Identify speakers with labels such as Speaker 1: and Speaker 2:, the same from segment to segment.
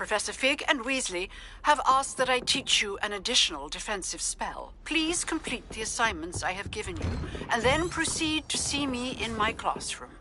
Speaker 1: Professor Fig and Weasley have asked that I teach you an additional defensive spell. Please complete the assignments I have given you, and then proceed to see me in my classroom.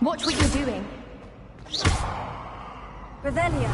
Speaker 2: Watch what you're doing. Revelia.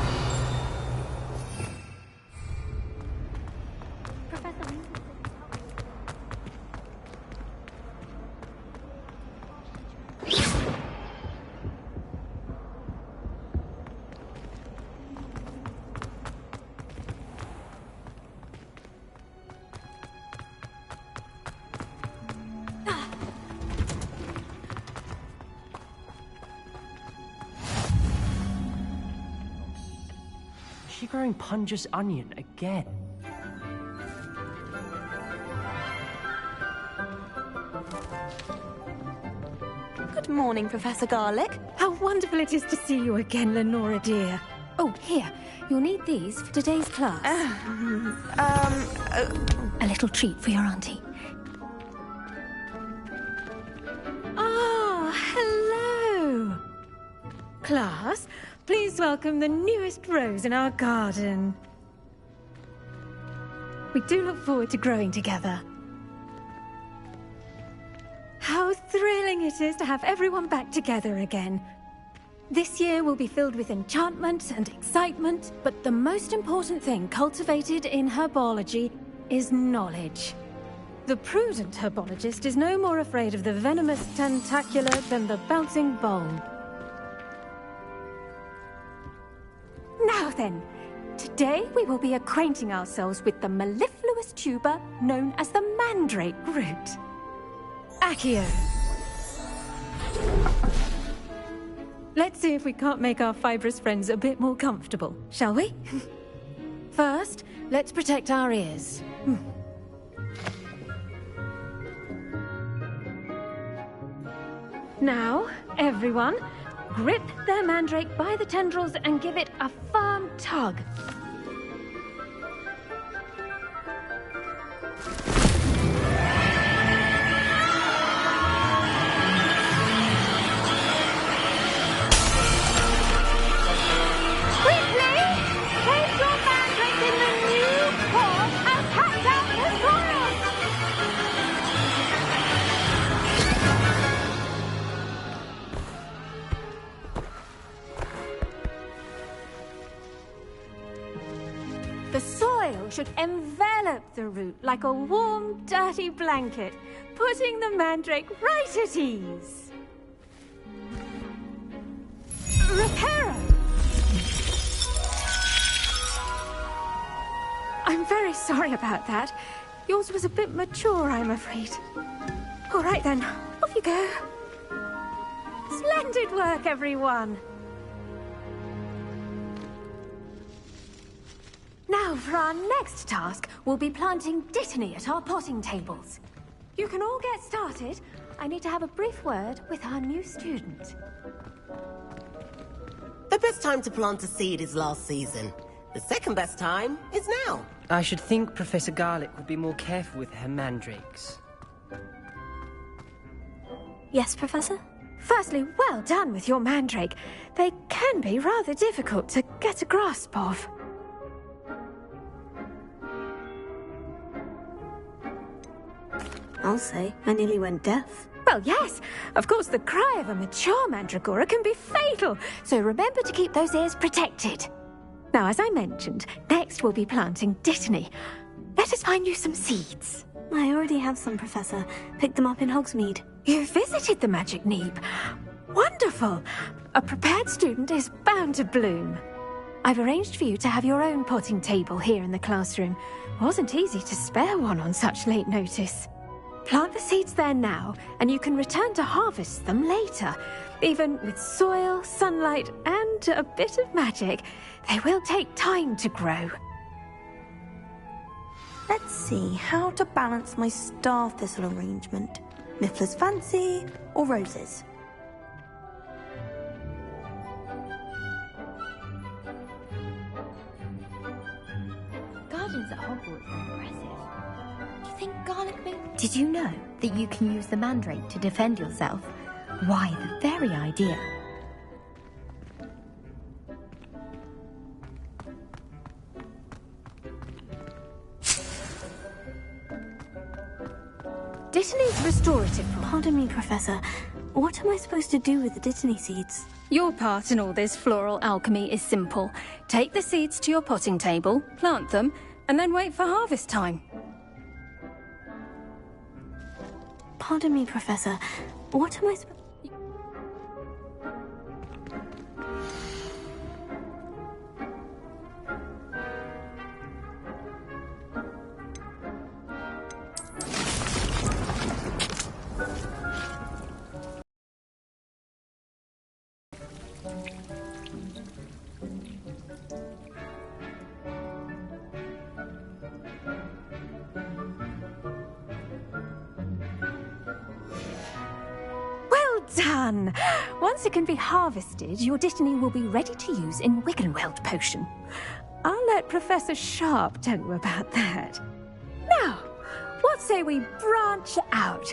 Speaker 3: Is she growing Punja's onion again?
Speaker 2: Good morning, Professor Garlick. How wonderful it is to see you again, Lenora dear. Oh, here. You'll need these for today's class. A little treat for your auntie. Ah, hello. Class, please welcome the newest rose in our garden. We do look forward to growing together. How thrilling it is to have everyone back together again. This year will be filled with enchantment and excitement, but the most important thing cultivated in herbology is knowledge. The prudent herbologist is no more afraid of the venomous tentacula than the bouncing bulb. Now then, today we will be acquainting ourselves with the mellifluous tuber known as the mandrake root. Accio. Let's see if we can't make our fibrous friends a bit more comfortable, shall we? First, let's protect our ears. Now, everyone, grip their mandrake by the tendrils and give it a firm tug. The soil should envelop the root like a warm, dirty blanket, putting the mandrake right at ease. Reparo! I'm very sorry about that. Yours was a bit mature, I'm afraid. All right then, off you go. Splendid work, everyone. Now, for our next task, we'll be planting Dittany at our potting tables. You can all get started. I need to have a brief word with our new student.
Speaker 4: The best time to plant a seed is last season. The second best time is now.
Speaker 3: I should think Professor Garlick would be more careful with her mandrakes.
Speaker 2: Yes, Professor? Firstly, well done with your mandrake. They can be rather difficult to get a grasp of.
Speaker 5: I'll say, I nearly went deaf.
Speaker 2: Well, yes. Of course, the cry of a mature mandragora can be fatal, so remember to keep those ears protected. Now, as I mentioned, next we'll be planting Dittany. Let us find you some seeds.
Speaker 5: I already have some, Professor. Picked them up in Hogsmeade.
Speaker 2: You visited the Magic Neep. Wonderful! A prepared student is bound to bloom. I've arranged for you to have your own potting table here in the classroom. Wasn't easy to spare one on such late notice. Plant the seeds there now, and you can return to harvest them later. Even with soil, sunlight, and a bit of magic, they will take time to grow.
Speaker 5: Let's see how to balance my star thistle arrangement. Miffler's Fancy or roses?
Speaker 6: Gardens at Hogwarts are impressive. Do you think garlic may... Did you know that you can use the mandrake to defend yourself? Why, the very idea.
Speaker 2: Dittany's restorative.
Speaker 5: Pardon me, Professor. What am I supposed to do with the Dittany seeds?
Speaker 2: Your part in all this floral alchemy is simple. Take the seeds to your potting table, plant them, and then wait for harvest time.
Speaker 5: Pardon me, Professor. What am I supposed...
Speaker 2: Done! Once it can be harvested, your Dittany will be ready to use in Wiggenweld potion. I'll let Professor Sharp tell you about that. Now, what say we branch out?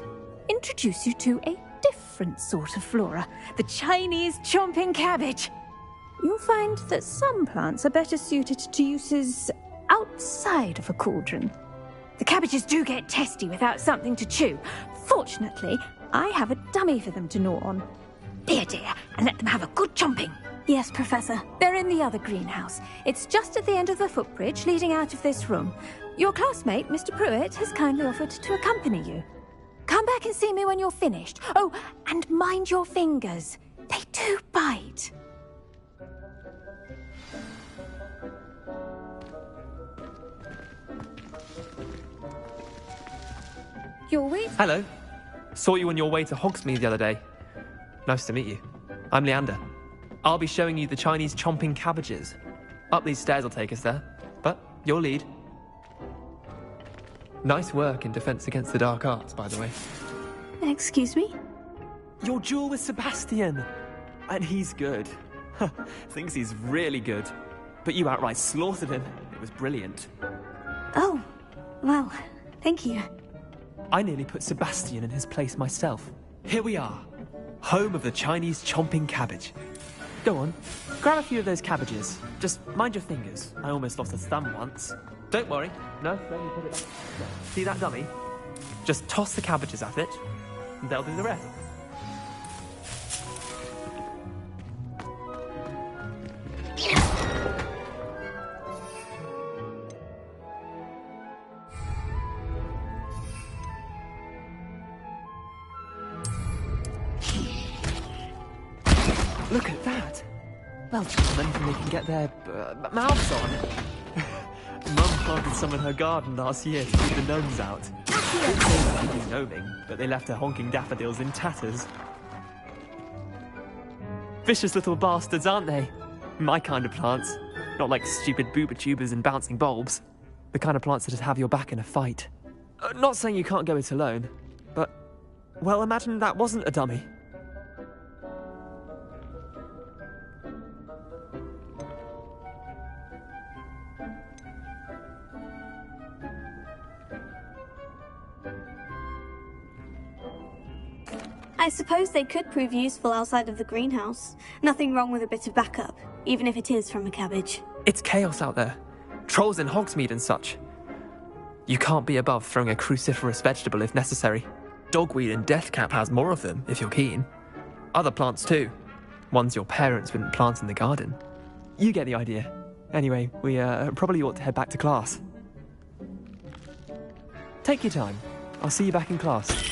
Speaker 2: Introduce you to a different sort of flora, the Chinese chomping cabbage. You'll find that some plants are better suited to uses outside of a cauldron. The cabbages do get testy without something to chew. Fortunately, I have a dummy for them to gnaw on. Be a dear, and let them have a good chomping.
Speaker 5: Yes, Professor.
Speaker 2: They're in the other greenhouse. It's just at the end of the footbridge leading out of this room. Your classmate, Mr. Pruitt, has kindly offered to accompany you. Come back and see me when you're finished. Oh, and mind your fingers. They do bite. You're with...
Speaker 7: Hello. Saw you on your way to Hogsmeade the other day. Nice to meet you. I'm Leander. I'll be showing you the Chinese chomping cabbages. Up these stairs will take us there, but your lead. Nice work in defense against the dark arts, by the way.
Speaker 5: Excuse me?
Speaker 7: Your duel with Sebastian. And he's good. Thinks he's really good. But you outright slaughtered him. It was brilliant.
Speaker 5: Oh, well, thank you.
Speaker 7: I nearly put Sebastian in his place myself. Here we are, home of the Chinese chomping cabbage. Go on, grab a few of those cabbages. Just mind your fingers. I almost lost a thumb once. Don't worry. No, let me put it back. See that dummy? Just toss the cabbages at it, and they'll do the rest. Look at that! Well, gentlemen, they can get their mouths on. Mum planted some in her garden last year to keep the gnomes out. Didn't say that she'd be gnoming, but they left her honking daffodils in tatters. Vicious little bastards, aren't they? My kind of plants. Not like stupid booba tubers and bouncing bulbs. The kind of plants that'd have your back in a fight. Not saying you can't go it alone, but... well, imagine that wasn't a dummy.
Speaker 5: I suppose they could prove useful outside of the greenhouse. Nothing wrong with a bit of backup, even if it is from a cabbage.
Speaker 7: It's chaos out there. Trolls in Hogsmeade and such. You can't be above throwing a cruciferous vegetable if necessary. Dogweed and deathcap has more of them, if you're keen. Other plants too. Ones your parents wouldn't plant in the garden. You get the idea. Anyway, we probably ought to head back to class. Take your time. I'll see you back in class.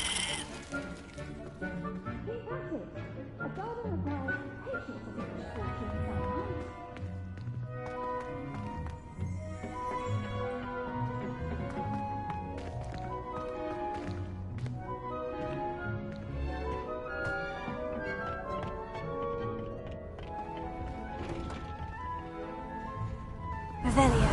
Speaker 5: Revelio.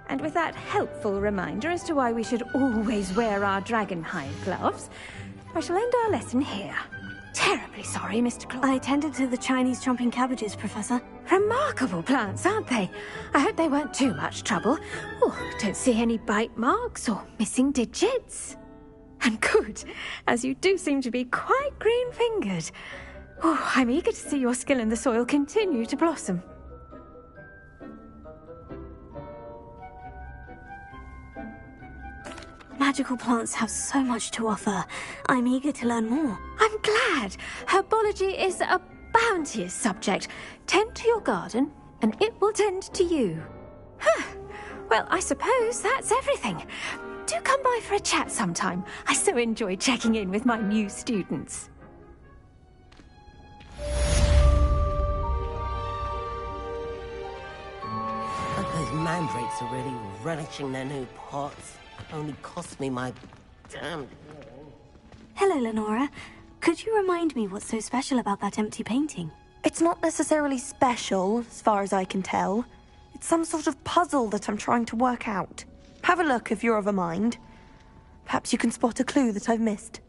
Speaker 2: And with that helpful reminder as to why we should always wear our dragonhide gloves, I shall end our lesson here. Terribly sorry, Mr. Claw.
Speaker 5: I tended to the Chinese chomping cabbages, Professor.
Speaker 2: Remarkable plants, aren't they? I hope they weren't too much trouble. Oh, don't see any bite marks or missing digits. And good, as you do seem to be quite green-fingered. Oh, I'm eager to see your skill in the soil continue to blossom.
Speaker 5: Magical plants have so much to offer. I'm eager to learn more.
Speaker 2: I'm glad. Herbology is a bounteous subject. Tend to your garden, and it will tend to you. Huh. Well, I suppose that's everything. Do come by for a chat sometime. I so enjoy checking in with my new students.
Speaker 4: But those mandrakes are really relishing their new pots. Only cost me my damn...
Speaker 5: Hello, Lenora. Could you remind me what's so special about that empty painting?
Speaker 8: It's not necessarily special, as far as I can tell. It's some sort of puzzle that I'm trying to work out. Have a look if you're of a mind. Perhaps you can spot a clue that I've missed.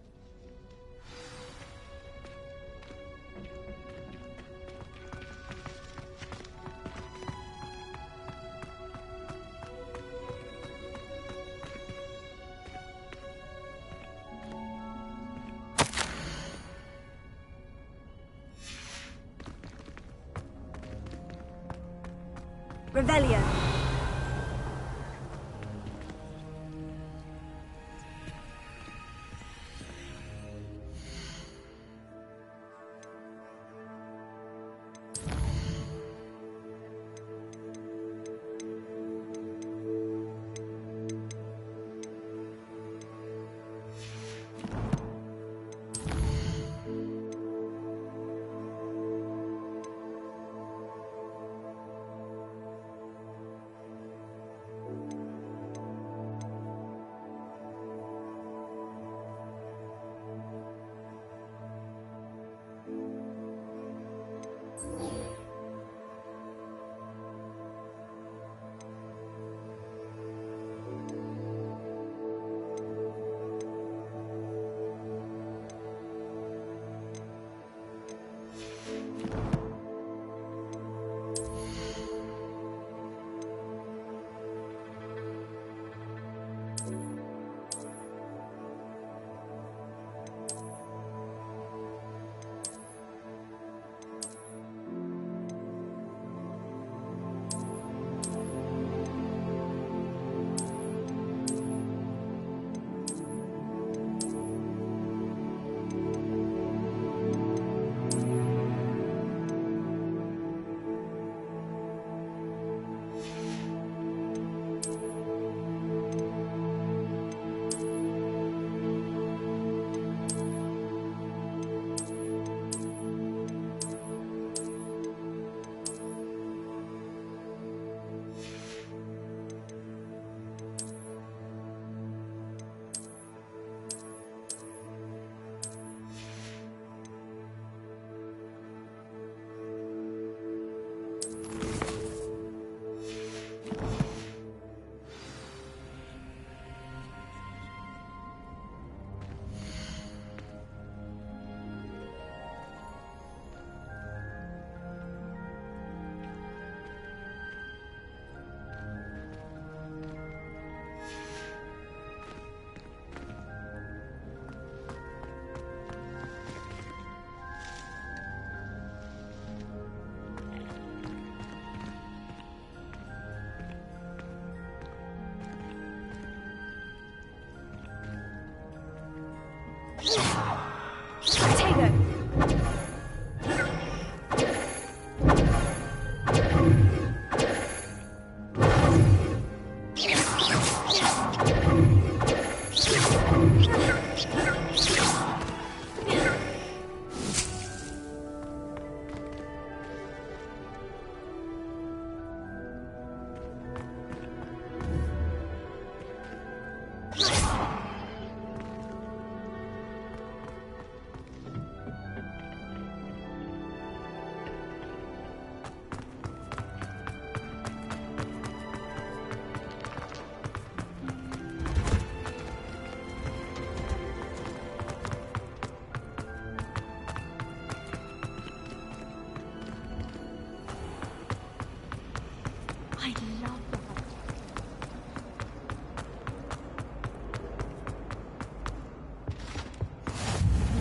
Speaker 5: Revelio.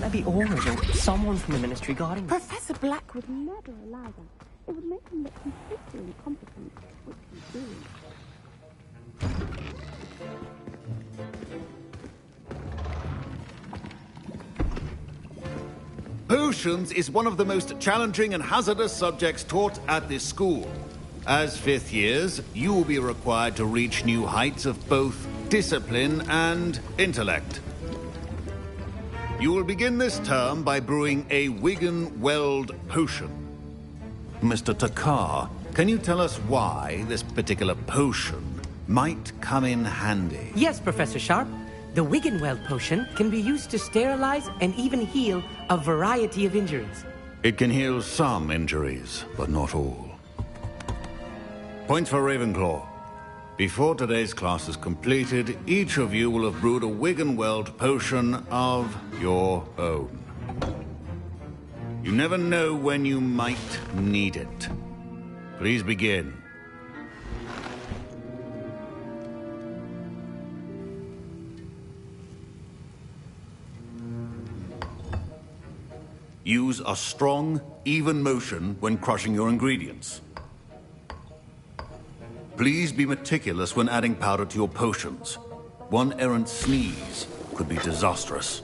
Speaker 3: there be auras or someone from the Ministry guarding me?
Speaker 4: Professor Black would never allow that. It would make him look completely incompetent at what he's doing.
Speaker 9: Potions is one of the most challenging and hazardous subjects taught at this school. As fifth years, you will be required to reach new heights of both discipline and intellect. You will begin this term by brewing a Wigan-Weld potion. Mr. Takar, can you tell us why this particular potion might come in handy?
Speaker 10: Yes, Professor Sharp. The Wigan-Weld potion can be used to sterilize and even heal a variety of injuries.
Speaker 9: It can heal some injuries, but not all. Points for Ravenclaw. Before today's class is completed, each of you will have brewed a Wigan-Weld potion of your own. You never know when you might need it. Please begin. Use a strong, even motion when crushing your ingredients. Please be meticulous when adding powder to your potions. One errant sneeze could be disastrous.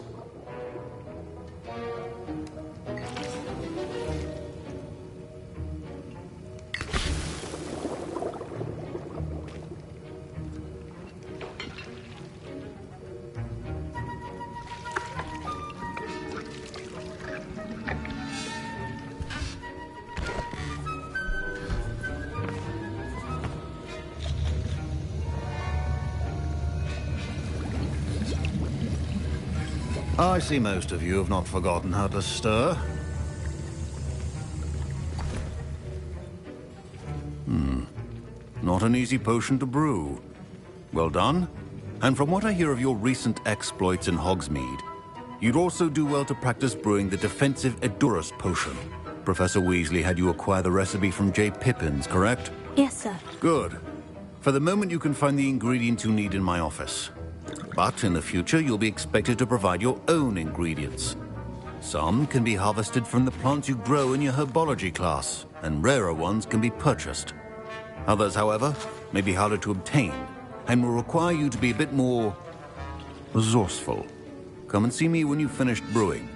Speaker 9: I see most of you have not forgotten how to stir. Not an easy potion to brew. Well done. And from what I hear of your recent exploits in Hogsmeade, you'd also do well to practice brewing the defensive Edurus potion. Professor Weasley had you acquire the recipe from J. Pippins, correct?
Speaker 5: Yes, sir.
Speaker 9: Good. For the moment, you can find the ingredients you need in my office. But in the future, you'll be expected to provide your own ingredients. Some can be harvested from the plants you grow in your herbology class, and rarer ones can be purchased. Others, however, may be harder to obtain, and will require you to be a bit more resourceful. Come and see me when you've finished brewing,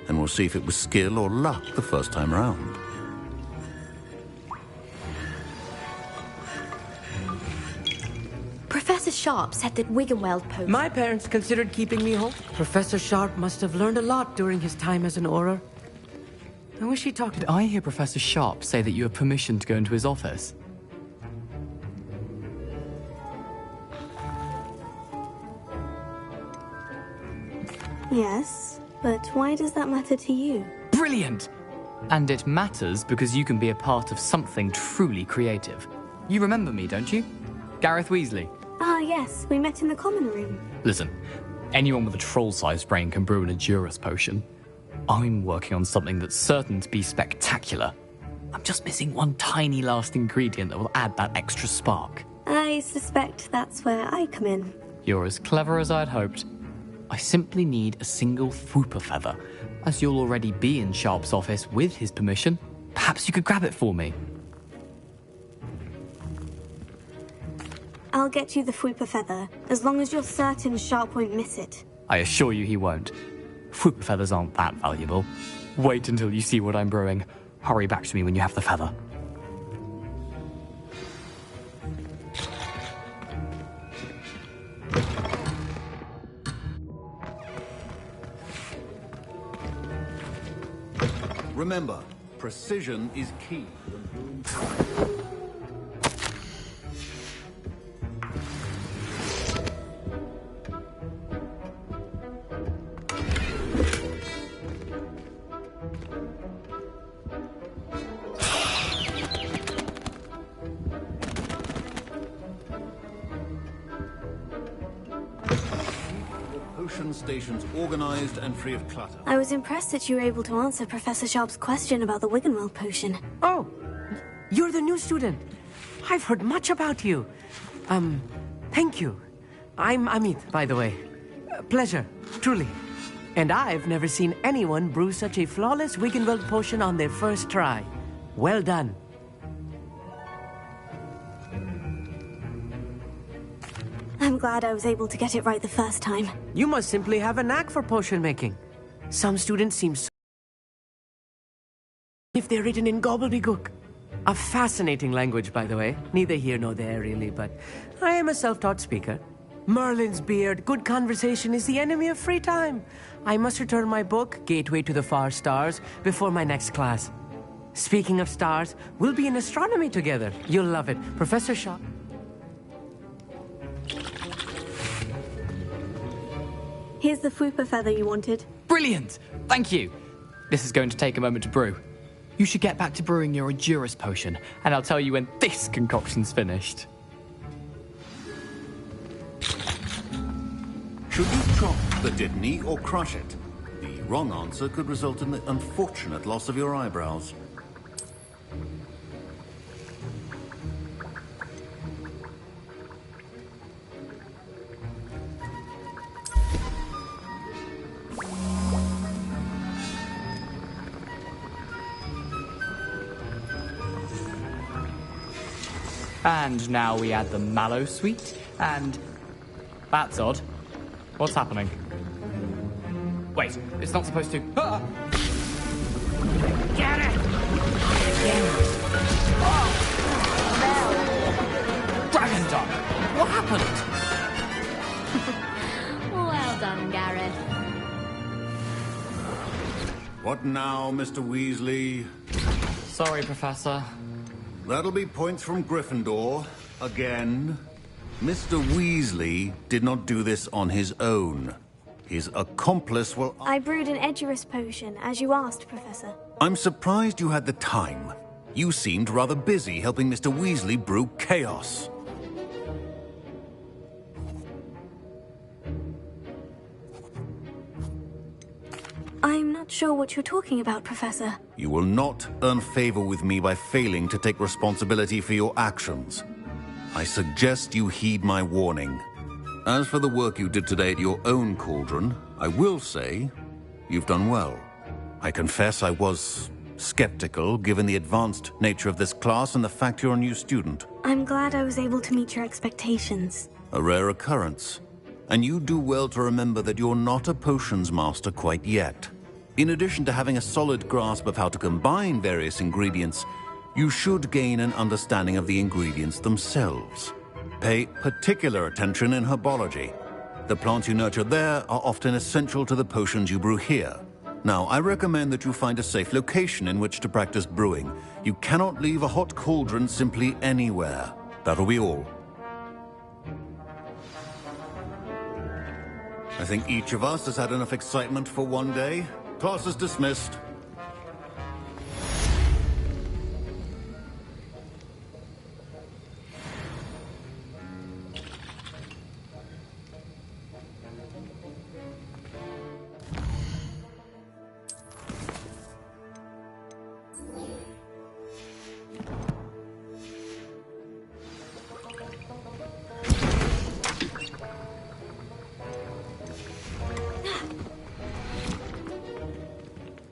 Speaker 9: and we'll see if it was skill or luck the first time round.
Speaker 6: Professor Sharp said that Wigan-Weld potion...
Speaker 10: My parents considered keeping me home. Professor Sharp must have learned a lot during his time as an Auror. I wish he talked...
Speaker 11: Did I hear Professor Sharp say that you have permission to go into his office?
Speaker 5: Yes, but why does that matter to you?
Speaker 11: Brilliant! And it matters because you can be a part of something truly creative. You remember me, don't you? Gareth Weasley.
Speaker 5: Ah, yes, we met in the common room.
Speaker 11: Listen, anyone with a troll-sized brain can brew an Edurus potion. I'm working on something that's certain to be spectacular. I'm just missing one tiny last ingredient that will add that extra spark.
Speaker 5: I suspect that's where I come in.
Speaker 11: You're as clever as I'd hoped. I simply need a single Fwooper feather. As you'll already be in Sharp's office with his permission, perhaps you could grab it for me.
Speaker 5: I'll get you the Fwooper feather, as long as you're certain Sharp won't miss it.
Speaker 11: I assure you he won't. Fwooper feathers aren't that valuable. Wait until you see what I'm brewing. Hurry back to me when you have the feather.
Speaker 9: Remember, precision is key. Potion stations organized and free of clutter.
Speaker 5: I was impressed that you were able to answer Professor Sharp's question about the Wigan-Weld potion.
Speaker 10: Oh, you're the new student. I've heard much about you. Thank you. I'm Amit, by the way. Pleasure, truly. And I've never seen anyone brew such a flawless Wiggenweld potion on their first try. Well done.
Speaker 5: I'm glad I was able to get it right the first time.
Speaker 10: You must simply have a knack for potion making. Some students seem so if they're written in gobbledygook. A fascinating language, by the way. Neither here nor there, really, but I am a self-taught speaker. Merlin's beard, good conversation is the enemy of free time. I must return my book, Gateway to the Far Stars, before my next class. Speaking of stars, we'll be in astronomy together. You'll love it. Professor Shaw.
Speaker 5: Here's the Fupa feather you wanted.
Speaker 11: Brilliant! Thank you! This is going to take a moment to brew. You should get back to brewing your Endurus potion, and I'll tell you when this concoction's finished.
Speaker 9: Should you chop the Dittany or crush it? The wrong answer could result in the unfortunate loss of your eyebrows.
Speaker 11: And now we add the mallow sweet, and... That's odd. What's happening? Wait, it's not supposed to... Ah!
Speaker 6: Get it!
Speaker 11: Dragon Dog! What happened?
Speaker 6: Well done, Gareth.
Speaker 9: What now, Mr. Weasley?
Speaker 11: Sorry, Professor.
Speaker 9: That'll be points from Gryffindor. Again. Mr. Weasley did not do this on his own. His accomplice will...
Speaker 5: I brewed an Edurus potion, as you asked, Professor.
Speaker 9: I'm surprised you had the time. You seemed rather busy helping Mr. Weasley brew chaos.
Speaker 5: I'm not sure what you're talking about, Professor.
Speaker 9: You will not earn favor with me by failing to take responsibility for your actions. I suggest you heed my warning. As for the work you did today at your own cauldron, I will say you've done well. I confess I was skeptical, given the advanced nature of this class and the fact you're a new student.
Speaker 5: I'm glad I was able to meet your expectations.
Speaker 9: A rare occurrence. And you do well to remember that you're not a potions master quite yet. In addition to having a solid grasp of how to combine various ingredients, you should gain an understanding of the ingredients themselves. Pay particular attention in herbology. The plants you nurture there are often essential to the potions you brew here. Now, I recommend that you find a safe location in which to practice brewing. You cannot leave a hot cauldron simply anywhere. That'll be all. I think each of us has had enough excitement for one day. Class is dismissed.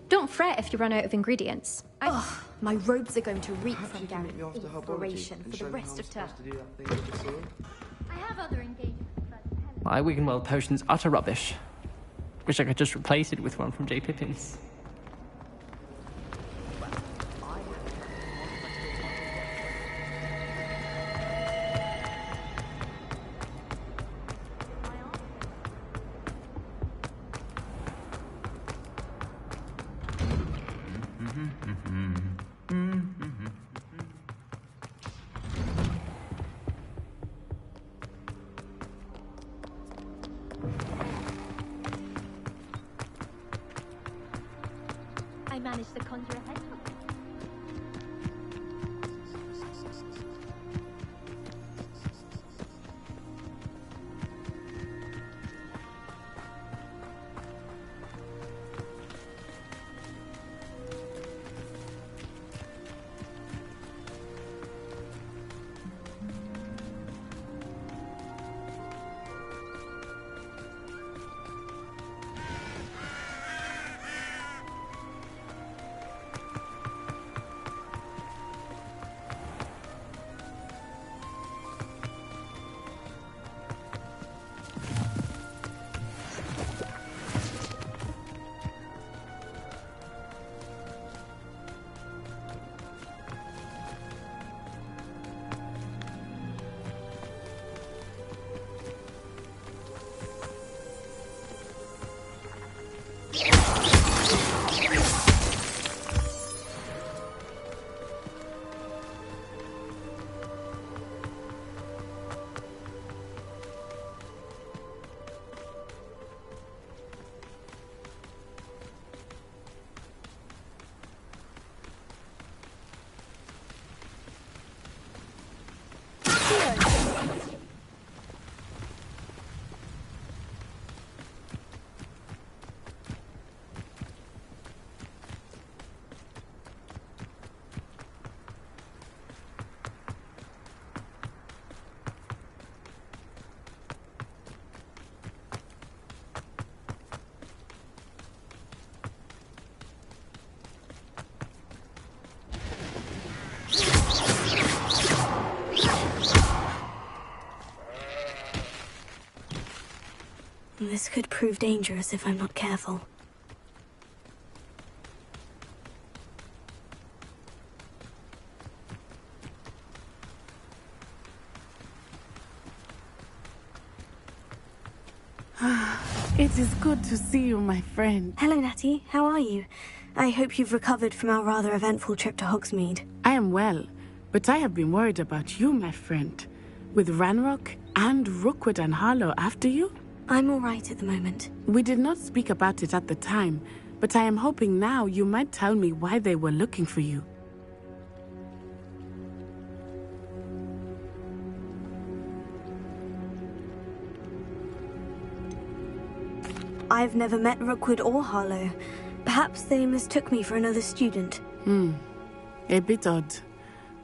Speaker 2: Don't fret if you run out of ingredients.
Speaker 6: Ugh, my robes are going to reek from Gareth's inspiration for the rest of term. I have other engagements.
Speaker 7: My Wiggenweld potion's utter rubbish. Wish I could just replace it with one from J. Pippin's.
Speaker 6: I managed to conjure a hedgehog.
Speaker 5: This could prove dangerous if I'm not careful.
Speaker 12: It is good to see you, my friend.
Speaker 5: Hello, Natty. How are you? I hope you've recovered from our rather eventful trip to Hogsmeade.
Speaker 12: I am well, but I have been worried about you, my friend. With Ranrock and Rookwood and Harlow after you?
Speaker 5: I'm all right at the moment.
Speaker 12: We did not speak about it at the time, but I am hoping now you might tell me why they were looking for you.
Speaker 5: I've never met Rookwood or Harlow. Perhaps they mistook me for another student.
Speaker 12: A bit odd.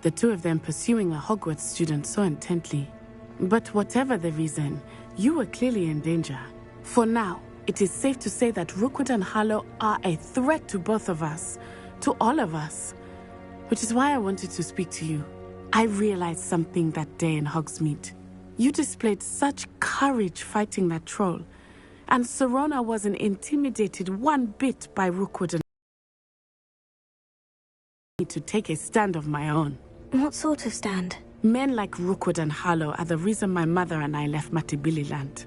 Speaker 12: The two of them pursuing a Hogwarts student so intently. But whatever the reason, you were clearly in danger. For now, it is safe to say that Rookwood and Harlow are a threat to both of us. To all of us. Which is why I wanted to speak to you. I realized something that day in Hogsmeade. You displayed such courage fighting that troll. And Serona wasn't intimidated one bit by Rookwood and to take a stand of my own.
Speaker 5: What sort of stand?
Speaker 12: Men like Rookwood and Harlow are the reason my mother and I left Matibili land.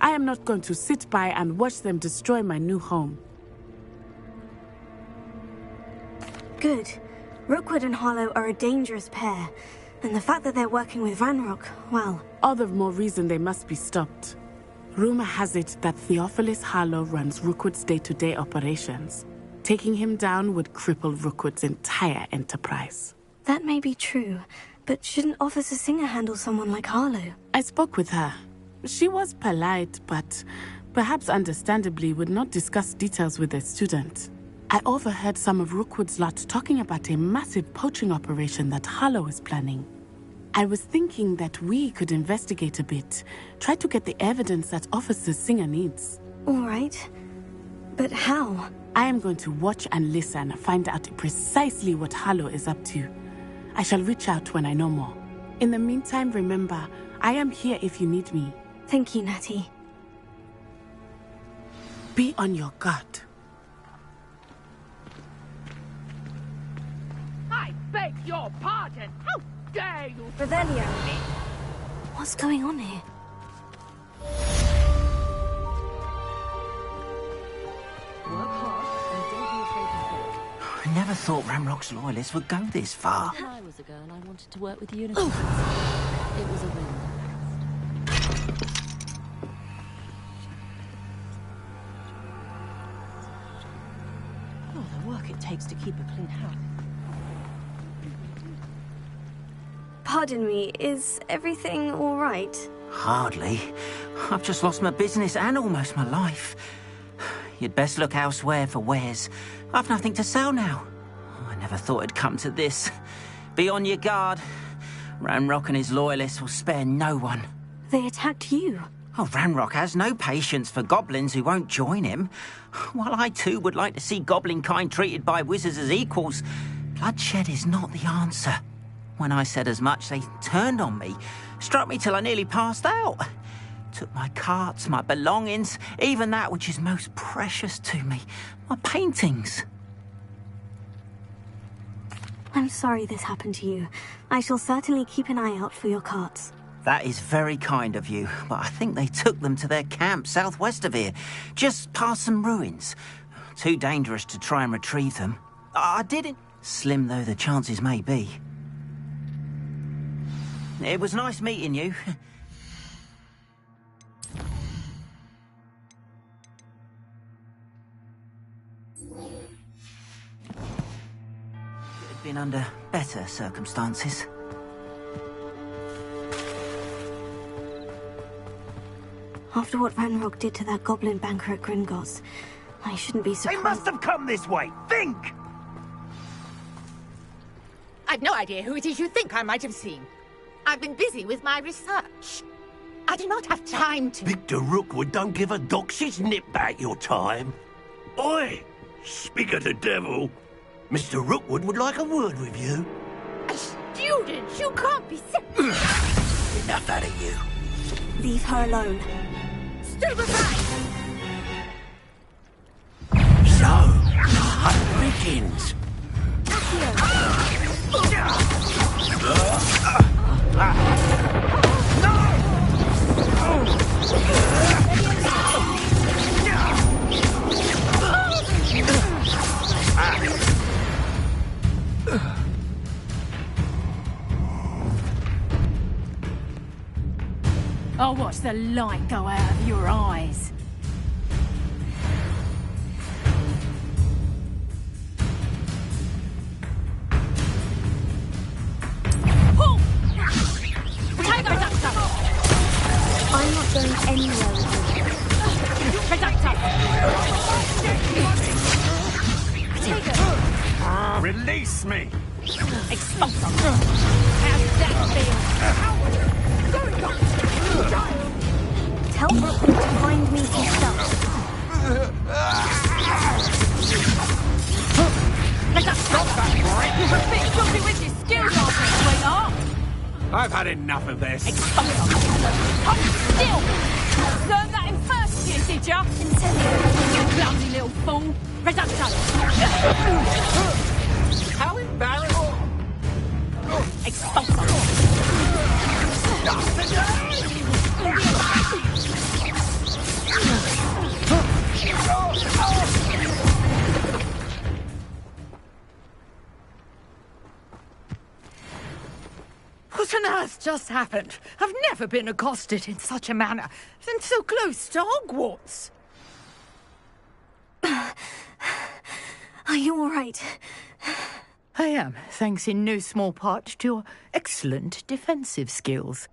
Speaker 12: I am not going to sit by and watch them destroy my new home.
Speaker 5: Good. Rookwood and Harlow are a dangerous pair. And the fact that they're working with Ranrock, well...
Speaker 12: All the more reason they must be stopped. Rumor has it that Theophilus Harlow runs Rookwood's day-to-day operations. Taking him down would cripple Rookwood's entire enterprise.
Speaker 5: That may be true, but shouldn't Officer Singer handle someone like Harlow?
Speaker 12: I spoke with her. She was polite, but perhaps understandably would not discuss details with a student. I overheard some of Rookwood's lot talking about a massive poaching operation that Harlow is planning. I was thinking that we could investigate a bit, try to get the evidence that Officer Singer needs.
Speaker 5: All right. But how?
Speaker 12: I am going to watch and listen, find out precisely what Harlow is up to. I shall reach out when I know more. In the meantime, remember, I am here if you need me.
Speaker 5: Thank you, Natty.
Speaker 12: Be on your guard.
Speaker 13: I beg your pardon! How dare you!
Speaker 5: Revelio! What's going on here?
Speaker 14: Work hard and don't be afraid to fail.
Speaker 15: I never thought Ramrock's loyalists would go this far.
Speaker 14: When I was a girl, I wanted to work with unicorns. It was a win. Oh, the work it takes to keep a clean house.
Speaker 5: Pardon me, is everything all right?
Speaker 15: Hardly. I've just lost my business and almost my life. You'd best look elsewhere for wares. I've nothing to sell now. I never thought it'd come to this. Be on your guard. Ranrock and his loyalists will spare no one.
Speaker 5: They attacked you.
Speaker 15: Oh, Ranrock has no patience for goblins who won't join him. While I too would like to see goblin kind treated by wizards as equals, bloodshed is not the answer. When I said as much, they turned on me, struck me till I nearly passed out. Took my carts, my belongings, even that which is most precious to me, my paintings.
Speaker 5: I'm sorry this happened to you. I shall certainly keep an eye out for your carts.
Speaker 15: That is very kind of you, but I think they took them to their camp southwest of here, just past some ruins. Too dangerous to try and retrieve them. I didn't... Slim though the chances may be. It was nice meeting you. Could have been under better circumstances.
Speaker 5: After what Ranrock did to that goblin banker at Gringotts, I shouldn't be surprised.
Speaker 16: They must have come this way! Think!
Speaker 17: I've no idea who it is you think I might have seen. I've been busy with my research. I do not have time to...
Speaker 16: Victor Rookwood don't give a doxy's nip back your time. Oi! Speak of the devil. Mr. Rookwood would like a word with you.
Speaker 17: A student? You can't be serious.
Speaker 16: Enough out of you.
Speaker 5: Leave her alone.
Speaker 17: Stupefy!
Speaker 16: So, hunt begins.
Speaker 17: I'll watch the light go out of your eyes. Pull! Reductor!
Speaker 5: I'm not going anywhere with you.
Speaker 17: Reductor!
Speaker 16: Release me!
Speaker 17: Expulsor! How's that feel?
Speaker 5: Tell Rookwood to find me some stuff.
Speaker 17: You'll be with your skills after, sweetheart!
Speaker 16: I've had enough of this.
Speaker 17: Hold still! Learned that in first year, did ya? You clumsy little fool! Reductor!
Speaker 16: How embarrassing!
Speaker 17: Expulsor! What on earth just happened? I've never been accosted in such a manner, and so close to Hogwarts.
Speaker 5: Are you all right?
Speaker 17: I am, thanks in no small part to your excellent defensive skills.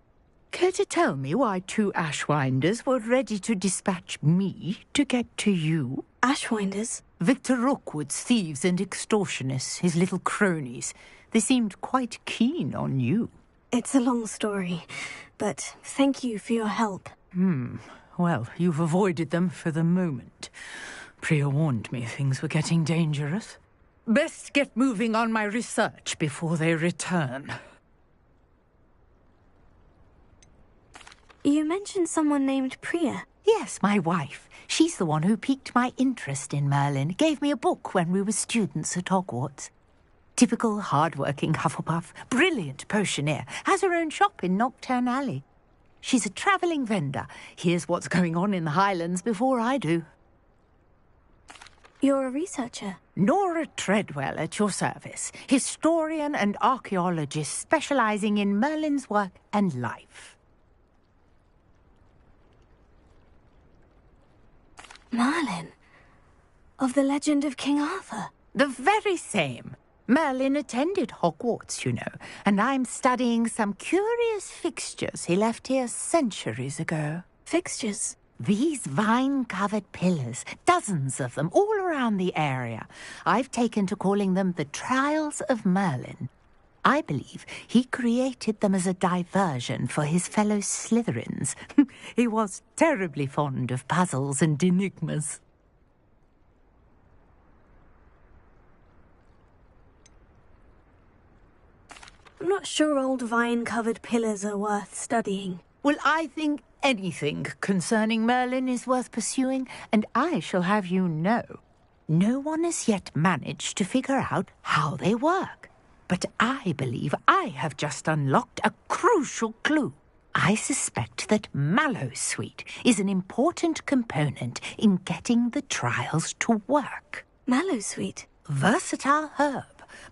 Speaker 17: Care to tell me why two Ashwinders were ready to dispatch me to get to you?
Speaker 5: Ashwinders?
Speaker 17: Victor Rookwood's thieves and extortionists, his little cronies. They seemed quite keen on you.
Speaker 5: It's a long story, but thank you for your help.
Speaker 17: Well, you've avoided them for the moment. Priya warned me things were getting dangerous. Best get moving on my research before they return.
Speaker 5: You mentioned someone named Priya.
Speaker 17: Yes, my wife. She's the one who piqued my interest in Merlin. Gave me a book when we were students at Hogwarts. Typical hard-working Hufflepuff, brilliant potioneer, has her own shop in Knockturn Alley. She's a travelling vendor. Hears what's going on in the Highlands before I do.
Speaker 5: You're a researcher?
Speaker 17: Nora Treadwell at your service. Historian and archaeologist specialising in Merlin's work and life.
Speaker 5: Merlin? Of the legend of King Arthur?
Speaker 17: The very same. Merlin attended Hogwarts, you know, and I'm studying some curious fixtures he left here centuries ago.
Speaker 5: Fixtures?
Speaker 17: These vine-covered pillars, dozens of them, all around the area. I've taken to calling them the Trials of Merlin. I believe he created them as a diversion for his fellow Slytherins. He was terribly fond of puzzles and enigmas.
Speaker 5: I'm not sure old vine-covered pillars are worth studying.
Speaker 17: Well, I think anything concerning Merlin is worth pursuing, and I shall have you know, no one has yet managed to figure out how they work. But I believe I have just unlocked a crucial clue. I suspect that mallowsweet is an important component in getting the trials to work.
Speaker 5: Mallowsweet?
Speaker 17: Versatile herb.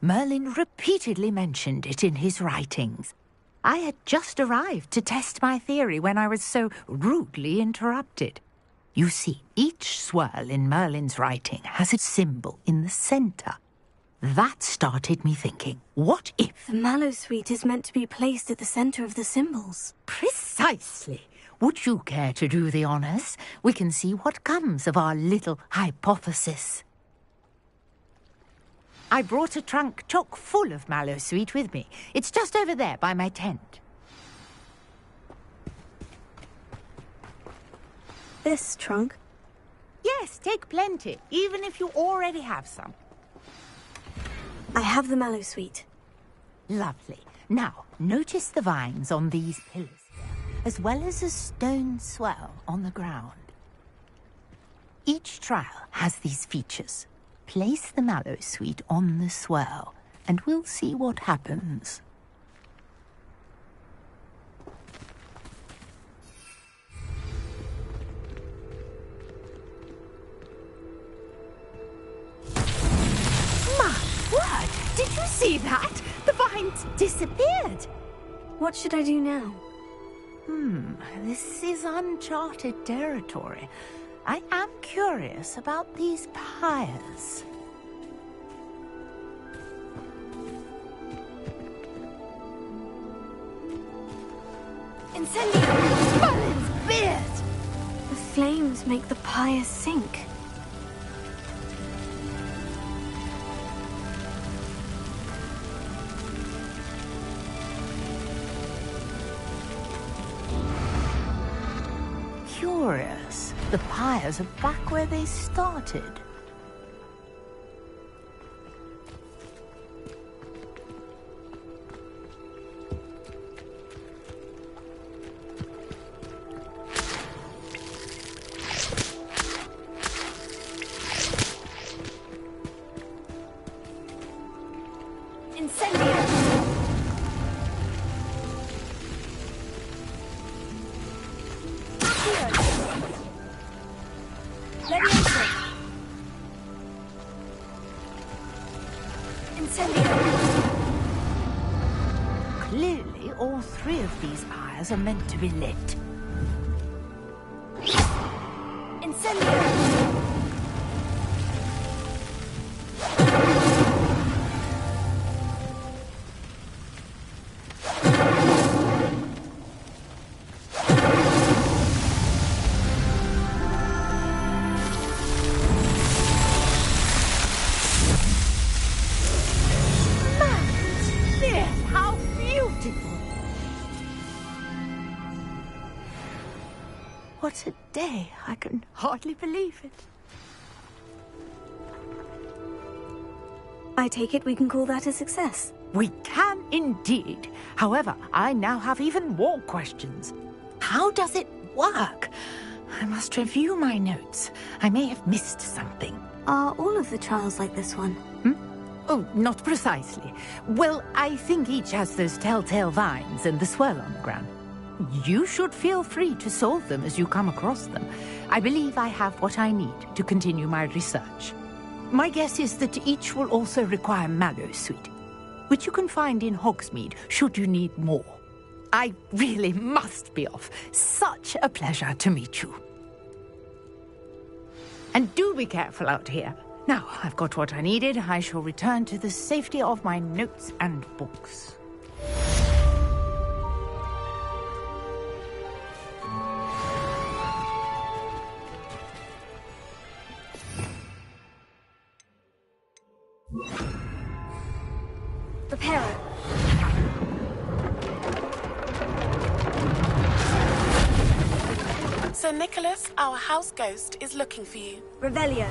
Speaker 17: Merlin repeatedly mentioned it in his writings. I had just arrived to test my theory when I was so rudely interrupted. You see, each swirl in Merlin's writing has a symbol in the center. That started me thinking, what if...
Speaker 5: The mallowsweet is meant to be placed at the center of the symbols.
Speaker 17: Precisely. Would you care to do the honors? We can see what comes of our little hypothesis. I brought a trunk chock full of mallowsweet with me. It's just over there by my tent.
Speaker 5: This trunk?
Speaker 17: Yes, take plenty, even if you already have some.
Speaker 5: I have the mallowsweet.
Speaker 17: Lovely. Now, notice the vines on these pillars here, as well as a stone swell on the ground. Each trial has these features. Place the mallowsweet on the swell, and we'll see what happens. What? Did you see that? The vines disappeared.
Speaker 5: What should I do now?
Speaker 17: This is uncharted territory. I am curious about these pyres.
Speaker 5: Incendio!
Speaker 17: Merlin's beard!
Speaker 5: The flames make the pyre sink.
Speaker 17: Curious. The pyres are back where they started. Clearly, all three of these pyres are meant to be lit.
Speaker 5: Incendio!
Speaker 17: What a day. I can hardly believe it.
Speaker 5: I take it we can call that a success.
Speaker 17: We can indeed. However, I now have even more questions. How does it work? I must review my notes. I may have missed something.
Speaker 5: Are all of the trials like this one?
Speaker 17: Oh, not precisely. Well, I think each has those telltale vines and the swirl on the ground. You should feel free to solve them as you come across them. I believe I have what I need to continue my research. My guess is that each will also require mallowsweet, which you can find in Hogsmeade should you need more. I really must be off. Such a pleasure to meet you. And do be careful out here. Now, I've got what I needed. I shall return to the safety of my notes and books.
Speaker 5: Reparo.
Speaker 18: Sir Nicholas, our house ghost, is looking for you.
Speaker 5: Revelio.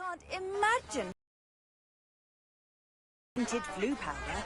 Speaker 19: can't imagine tinted flu powder.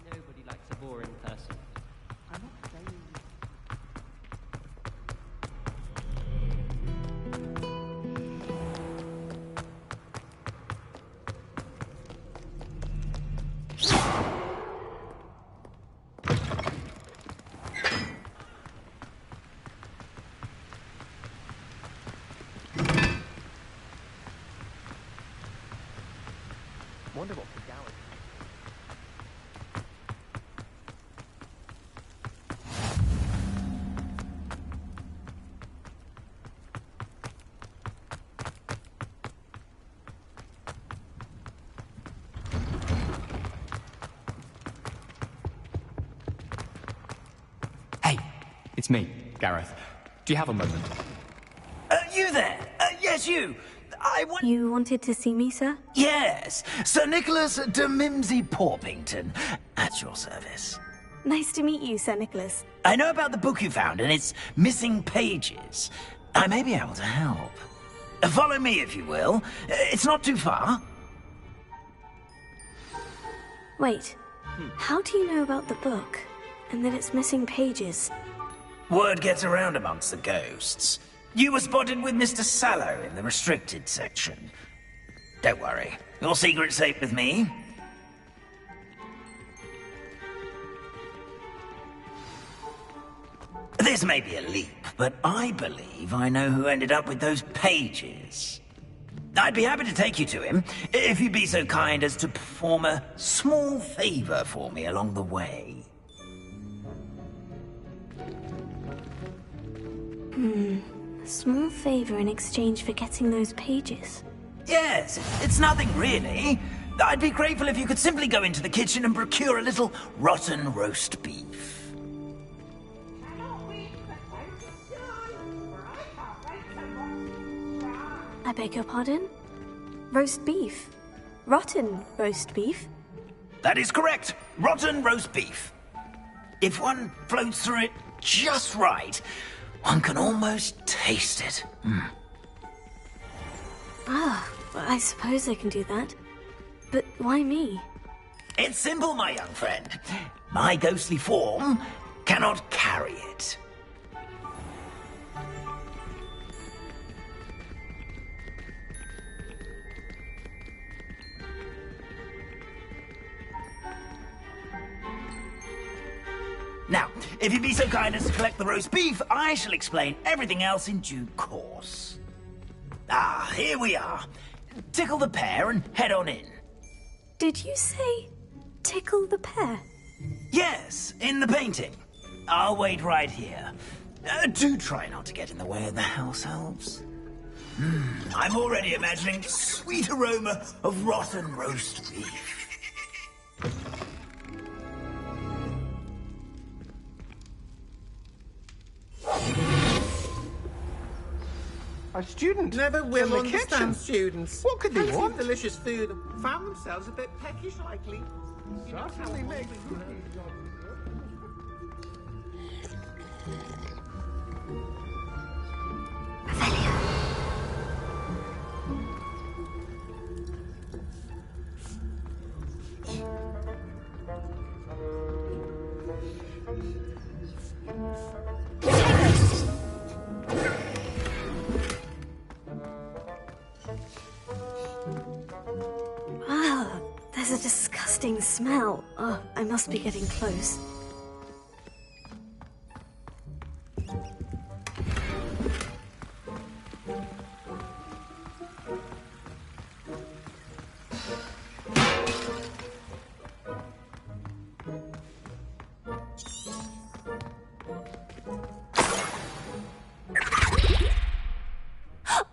Speaker 3: Nobody likes a boring person. I'm not saying... Wonder what the gallery.
Speaker 11: Hey, it's me, Gareth. Do you have a moment?
Speaker 20: You there? Yes, you.
Speaker 5: You wanted to see me, sir?
Speaker 20: Yes, Sir Nicholas de Mimsy Porpington, at your service.
Speaker 5: Nice to meet you, Sir Nicholas.
Speaker 20: I know about the book you found and its missing pages. I may be able to help. Follow me, if you will. It's not too far.
Speaker 5: Wait, how do you know about the book? And that it's missing pages?
Speaker 20: Word gets around amongst the ghosts. You were spotted with Mr. Sallow in the restricted section. Don't worry, your secret's safe with me. This may be a leap, but I believe I know who ended up with those pages. I'd be happy to take you to him, if you'd be so kind as to perform a small favor for me along the way.
Speaker 5: A small favor in exchange for getting those pages.
Speaker 20: Yes, it's nothing really. I'd be grateful if you could simply go into the kitchen and procure a little rotten roast beef.
Speaker 5: I beg your pardon? Roast beef? Rotten roast beef?
Speaker 20: That is correct. Rotten roast beef. If one floats through it just right, one can almost taste it.
Speaker 5: Ah, I suppose I can do that. But why me?
Speaker 20: It's simple, my young friend. My ghostly form cannot carry it. Now, if you'd be so kind as to collect the roast beef, I shall explain everything else in due course. Ah, here we are. Tickle the pear and head on in.
Speaker 5: Did you say tickle the pear?
Speaker 20: Yes, in the painting. I'll wait right here. Do try not to get in the way of the house elves. I'm already imagining the sweet aroma of rotten roast beef.
Speaker 21: A student
Speaker 22: Never will
Speaker 21: in the
Speaker 22: understand
Speaker 21: kitchen.
Speaker 22: students.
Speaker 21: What could they
Speaker 22: Plenty
Speaker 21: want?
Speaker 22: of delicious food and found themselves a bit peckish likely.
Speaker 21: Certainly make
Speaker 5: Ah, there's a disgusting smell. Oh, I must be getting close.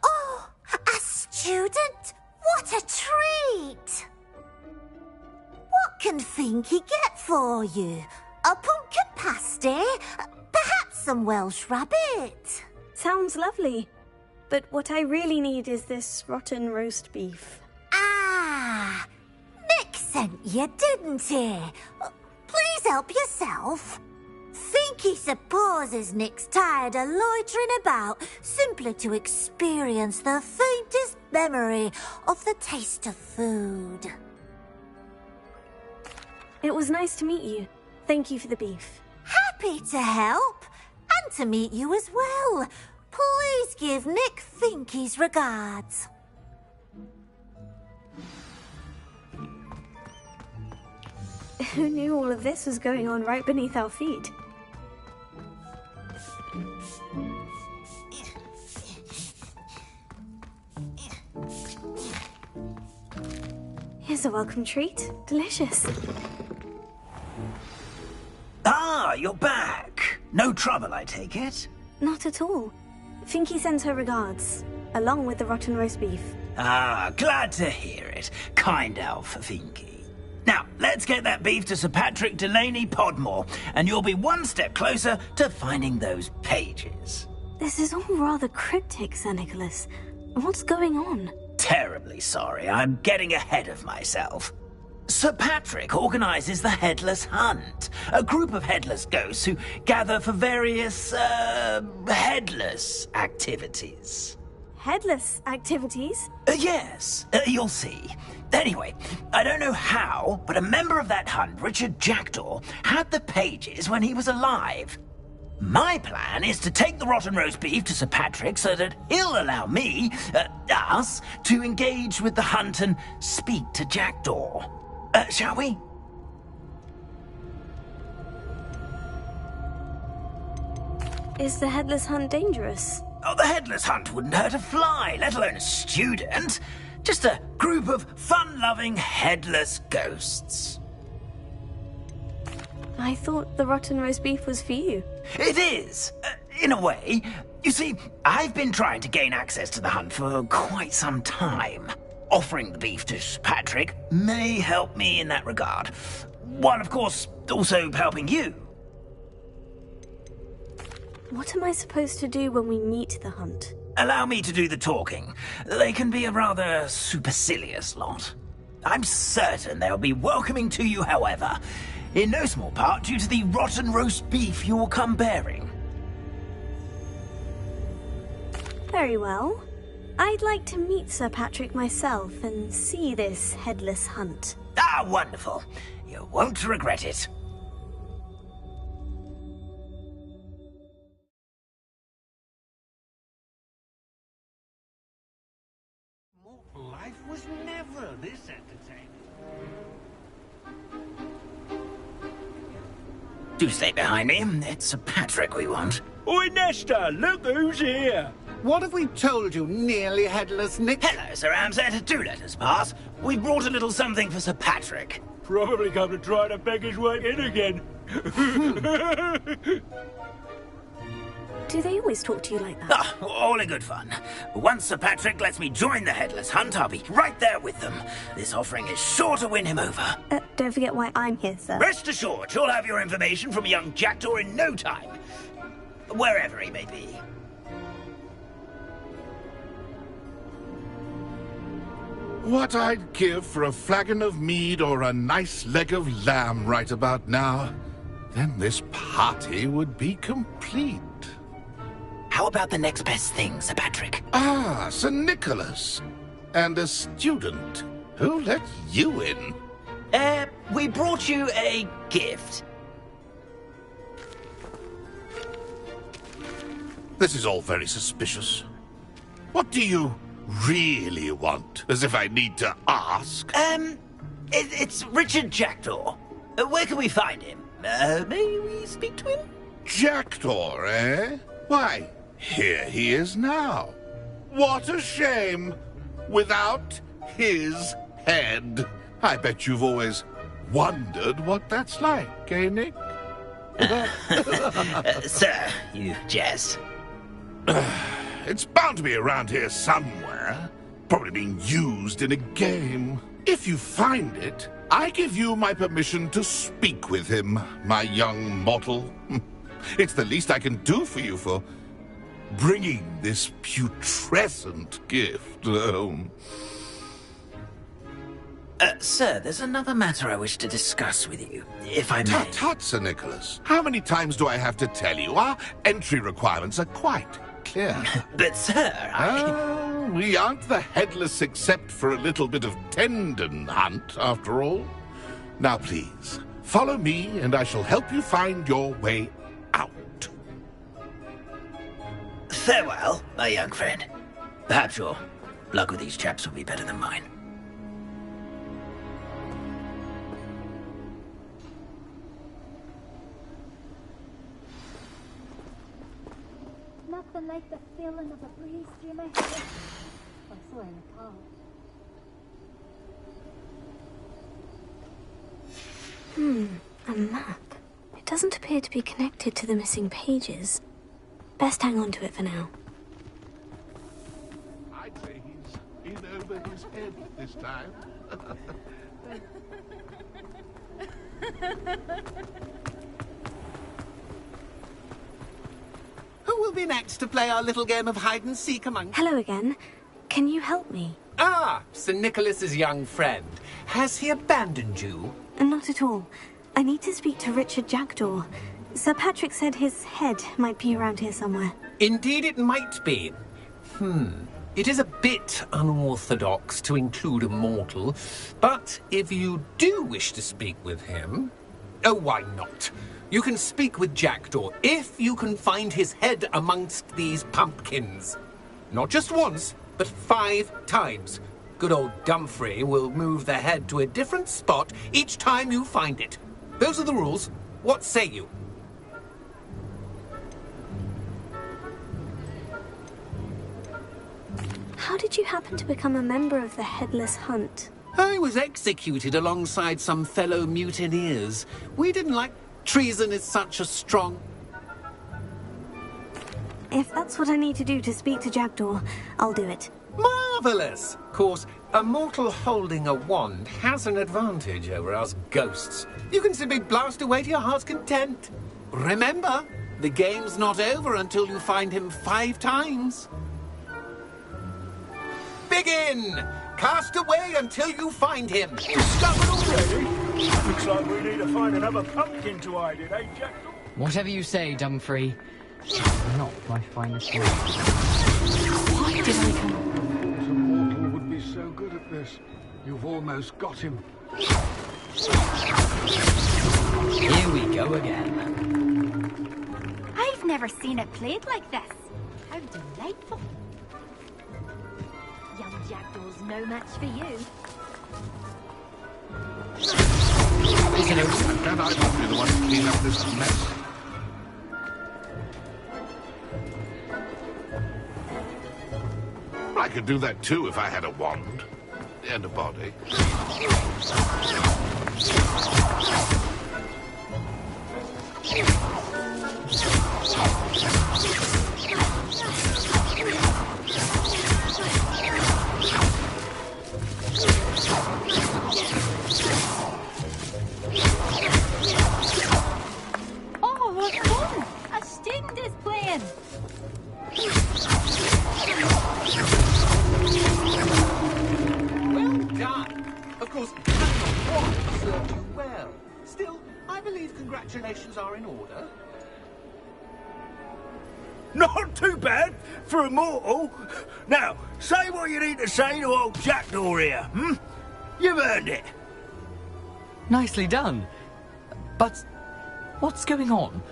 Speaker 17: Oh, a student? What a treat! What can Finky get for you? A pumpkin pasty? Perhaps some Welsh rabbit?
Speaker 5: Sounds lovely. But what I really need is this rotten roast beef.
Speaker 17: Ah, Nick sent you, didn't he? Please help yourself. Finky supposes Nick's tired of loitering about simply to experience the faintest memory of the taste of food.
Speaker 5: It was nice to meet you. Thank you for the beef.
Speaker 17: Happy to help, and to meet you as well. Please give Nick Finky's regards.
Speaker 5: Who knew all of this was going on right beneath our feet? Here's a welcome treat. Delicious.
Speaker 20: Ah, you're back. No trouble, I take it?
Speaker 5: Not at all. Finky sends her regards, along with the rotten roast beef.
Speaker 20: Ah, glad to hear it. Kind elf, Finky. Now, let's get that beef to Sir Patrick Delaney Podmore, and you'll be one step closer to finding those pages.
Speaker 5: This is all rather cryptic, Sir Nicholas. What's going on?
Speaker 20: Terribly sorry, I'm getting ahead of myself. Sir Patrick organises the Headless Hunt, a group of headless ghosts who gather for various, headless activities.
Speaker 5: Headless activities?
Speaker 20: Yes, you'll see. Anyway, I don't know how, but a member of that hunt, Richard Jackdaw, had the pages when he was alive. My plan is to take the rotten roast beef to Sir Patrick so that he'll allow me, us, to engage with the hunt and speak to Jackdaw. Shall we?
Speaker 5: Is the Headless Hunt dangerous?
Speaker 20: Oh, the Headless Hunt wouldn't hurt a fly, let alone a student. Just a group of fun-loving headless ghosts.
Speaker 5: I thought the rotten roast beef was for you.
Speaker 20: It is, in a way. You see, I've been trying to gain access to the hunt for quite some time. Offering the beef to Sir Patrick may help me in that regard. While, of course, also helping you.
Speaker 5: What am I supposed to do when we meet the hunt?
Speaker 20: Allow me to do the talking. They can be a rather supercilious lot. I'm certain they'll be welcoming to you, however, in no small part due to the rotten roast beef you'll come bearing.
Speaker 5: Very well. I'd like to meet Sir Patrick myself and see this headless hunt.
Speaker 20: Ah, wonderful. You won't regret it.
Speaker 16: Life was never this entertaining.
Speaker 20: Do stay behind me. It's Sir Patrick we want.
Speaker 16: Oi, Nesta, look who's here.
Speaker 22: What have we told you, nearly headless Nick?
Speaker 20: Hello, Sir Ramsay. Do let us pass. We brought a little something for Sir Patrick.
Speaker 16: Probably come to try to beg his way in again.
Speaker 5: Do they always talk to you like that?
Speaker 20: Ah, all in good fun. Once Sir Patrick lets me join the Headless Hunt, I'll be right there with them. This offering is sure to win him over.
Speaker 5: Don't forget why I'm here, sir.
Speaker 20: Rest assured, you'll have your information from young Jackdaw in no time. Wherever he may be.
Speaker 1: What I'd give for a flagon of mead or a nice leg of lamb right about now. Then this party would be complete.
Speaker 20: How about the next best thing, Sir Patrick?
Speaker 1: Ah, Sir Nicholas. And a student. Who let you in?
Speaker 20: We brought you a gift.
Speaker 1: This is all very suspicious. What do you really want? As if I need to ask.
Speaker 20: It's Richard Jackdaw. Where can we find him? May we speak to him?
Speaker 1: Jackdaw, eh? Why, here he is now. What a shame. Without his head. I bet you've always wondered what that's like, eh, Nick?
Speaker 20: Sir, you jest.
Speaker 1: It's bound to be around here somewhere. Probably being used in a game. If you find it, I give you my permission to speak with him, my young mortal. It's the least I can do for you for bringing this putrescent gift home.
Speaker 20: Sir, there's another matter I wish to discuss with you, if I may.
Speaker 1: Tut, tut, Sir Nicholas. How many times do I have to tell you? Our entry requirements are quite clear.
Speaker 20: But, sir,
Speaker 1: we aren't the headless except for a little bit of tendon hunt, after all. Now, please, follow me, and I shall help you find your way out.
Speaker 20: Farewell, my young friend. Perhaps your luck with these chaps will be better than mine.
Speaker 6: Nothing like the feeling of a breeze through my hair. I saw in the car.
Speaker 5: A map. It doesn't appear to be connected to the missing pages. Best hang on to it for now.
Speaker 1: I'd say he's in over his head this time.
Speaker 22: Who will be next to play our little game of hide-and-seek among...
Speaker 5: Hello again. Can you help me?
Speaker 8: Ah, Sir Nicholas's young friend. Has he abandoned you?
Speaker 5: Not at all. I need to speak to Richard Jackdaw. Sir Patrick said his head might be around here somewhere.
Speaker 8: Indeed it might be. It is a bit unorthodox to include a mortal, but if you do wish to speak with him... Oh, why not? You can speak with Jackdaw if you can find his head amongst these pumpkins. Not just once, but 5 times. Good old Dumfrey will move the head to a different spot each time you find it. Those are the rules. What say you?
Speaker 5: How did you happen to become a member of the Headless Hunt?
Speaker 22: I was executed alongside some fellow mutineers. We didn't like treason is such a strong...
Speaker 5: If that's what I need to do to speak to Jackdaw, I'll do it.
Speaker 8: Marvellous! Of course, a mortal holding a wand has an advantage over us ghosts. You can simply blast away to your heart's content. Remember,
Speaker 22: The game's not over until you find him 5 times. Begin! Cast away until you find him.
Speaker 21: Discovered already? Looks like we need to find another pumpkin to hide in, eh, Jack?
Speaker 11: Whatever you say, Dumfrey. Not my finest work. Why did I come?
Speaker 21: A mortal would be so good at this. You've almost got him.
Speaker 11: Here we go again.
Speaker 6: I've never seen it played like this. How delightful. Young Jackdaw's no match for you.
Speaker 1: I'm glad I won't be the one to clean up this mess. I could do that too if I had a wand and a body.
Speaker 6: Oh, what fun! A student is playing.
Speaker 22: Well done. Of course, that served you well. Still, I believe congratulations are in order.
Speaker 21: Not too bad for a mortal. Now, say what you need to say to old Jackdaw here, hmm? You've earned it.
Speaker 11: Nicely done. But what's going on?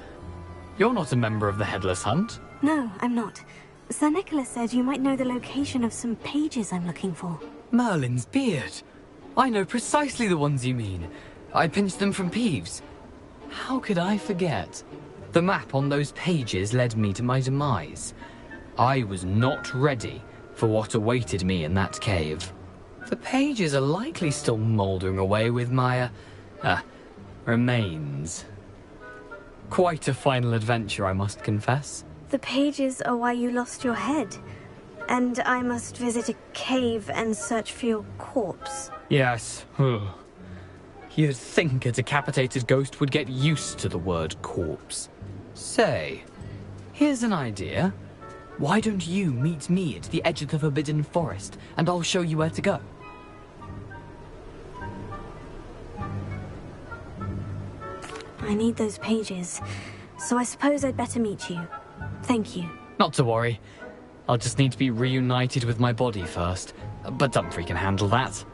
Speaker 11: You're not a member of the Headless Hunt.
Speaker 5: No, I'm not. Sir Nicholas said you might know the location of some pages I'm looking for.
Speaker 11: Merlin's beard. I know precisely the ones you mean. I pinched them from Peeves. How could I forget? The map on those pages led me to my demise. I was not ready for what awaited me in that cave. The pages are likely still mouldering away with my, remains. Quite a final adventure, I must confess.
Speaker 5: The pages are why you lost your head. And I must visit a cave and search for your corpse.
Speaker 11: Yes. You'd think a decapitated ghost would get used to the word corpse. Say, here's an idea. Why don't you meet me at the edge of the Forbidden Forest, and I'll show you where to go?
Speaker 5: I need those pages, so I suppose I'd better meet you. Thank you.
Speaker 11: Not to worry. I'll just need to be reunited with my body first. But Dumfrey can handle that.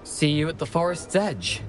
Speaker 11: See you at the forest's edge.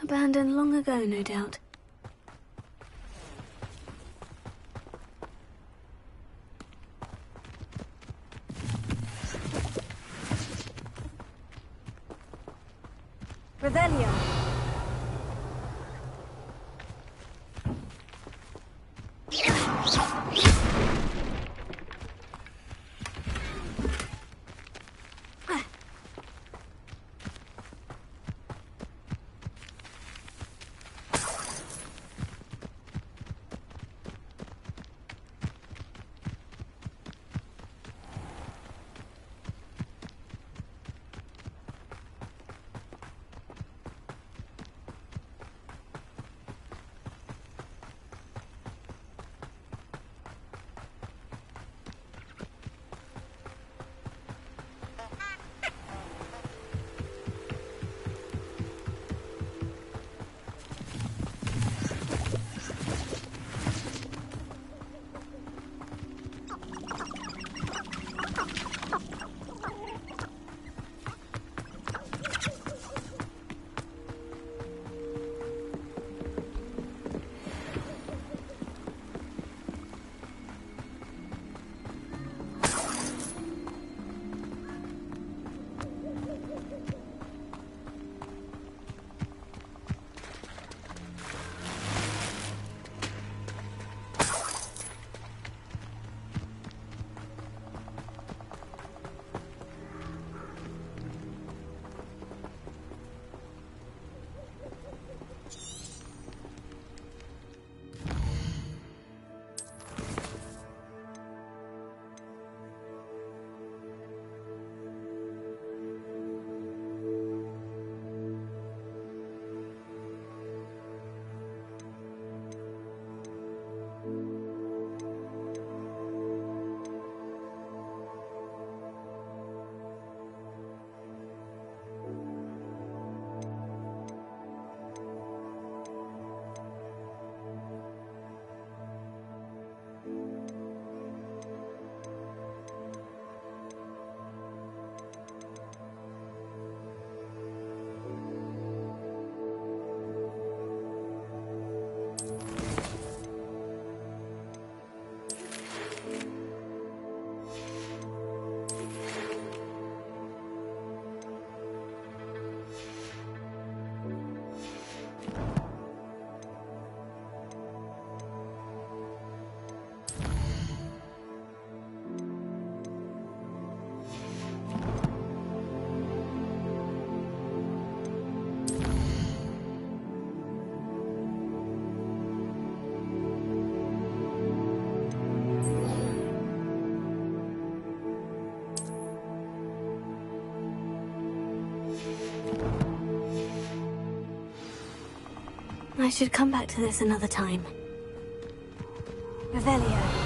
Speaker 5: Abandoned long ago, no doubt. Revelio. I should come back to this another time. Revelio.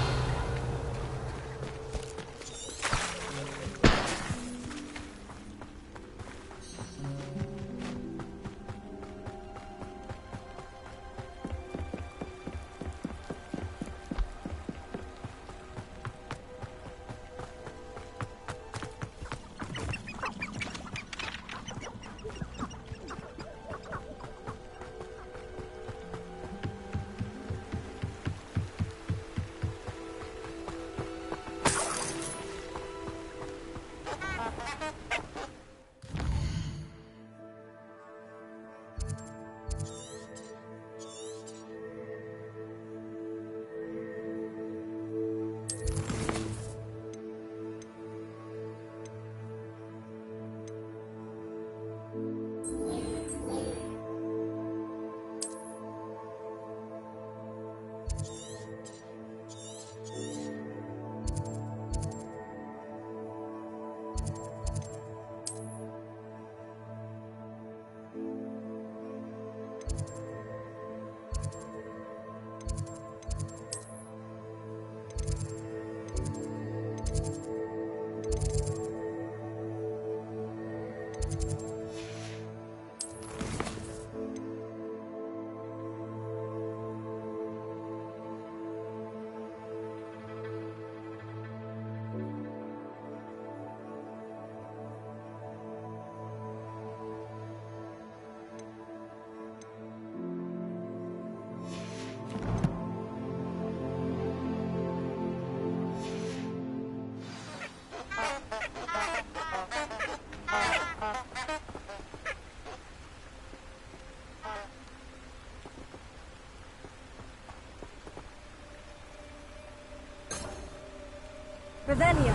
Speaker 5: Revelio.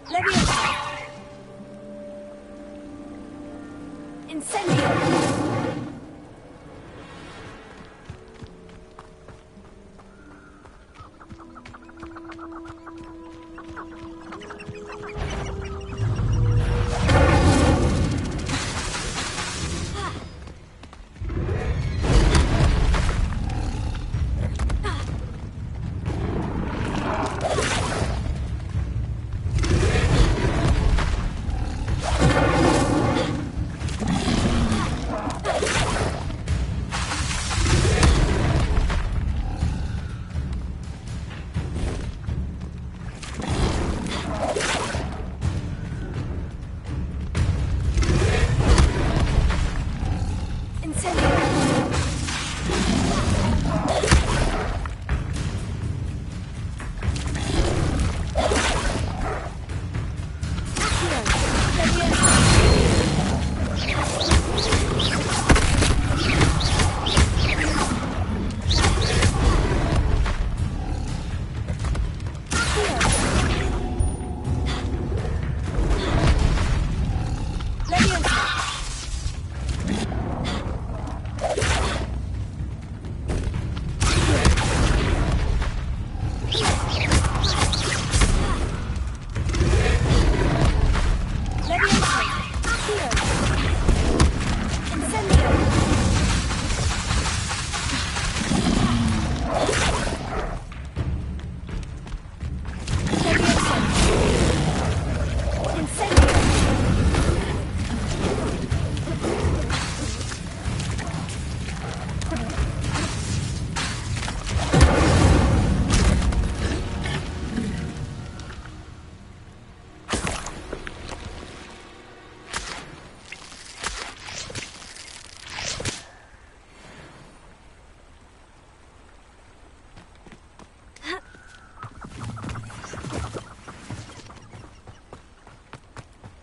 Speaker 5: Leviosa. Incendio.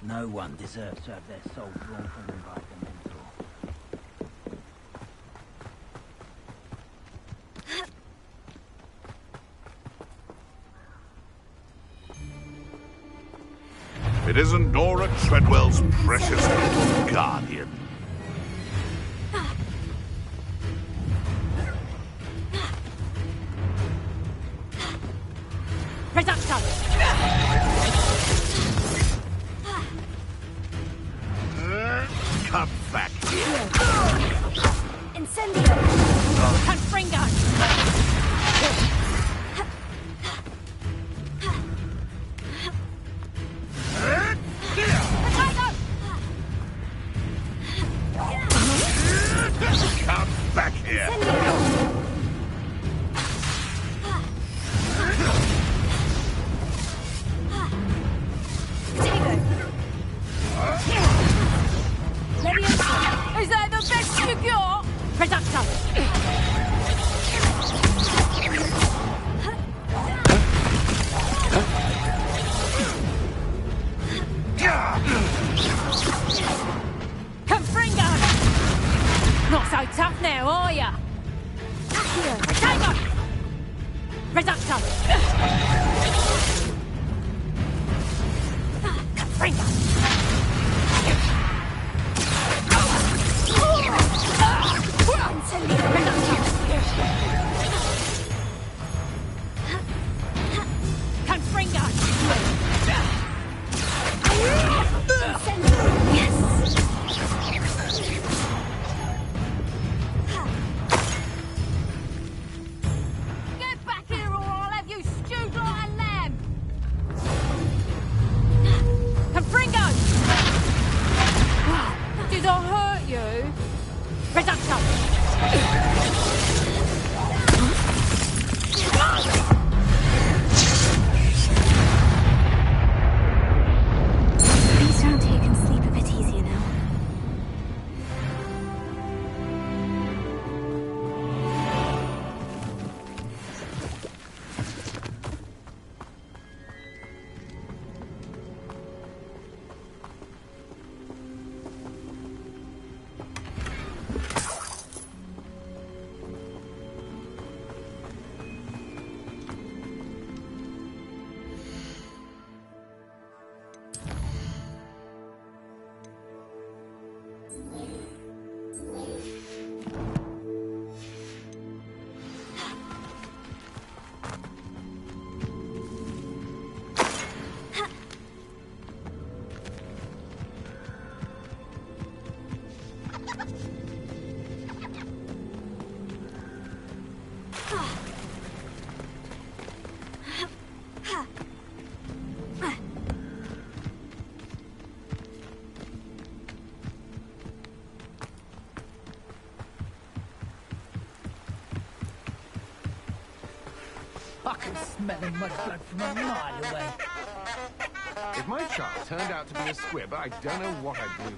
Speaker 20: No one deserves to have their soul drawn from them by the mentor.
Speaker 1: It isn't Nora Treadwell's precious little guardian.
Speaker 13: Reduction!
Speaker 1: Come back here.
Speaker 5: Incendio.
Speaker 13: Confringo!
Speaker 1: Come back here.
Speaker 13: Is that the best you got? Reduction! Confringo! Not so tough now, are ya? Retainer! Reduction! Confringo! Confringo! Get back here or I'll have you stewed like a lamb! Confringo!
Speaker 4: I can smell the mudblood from a mile away.
Speaker 10: If my child turned out to be a squib, I don't know what I'd do.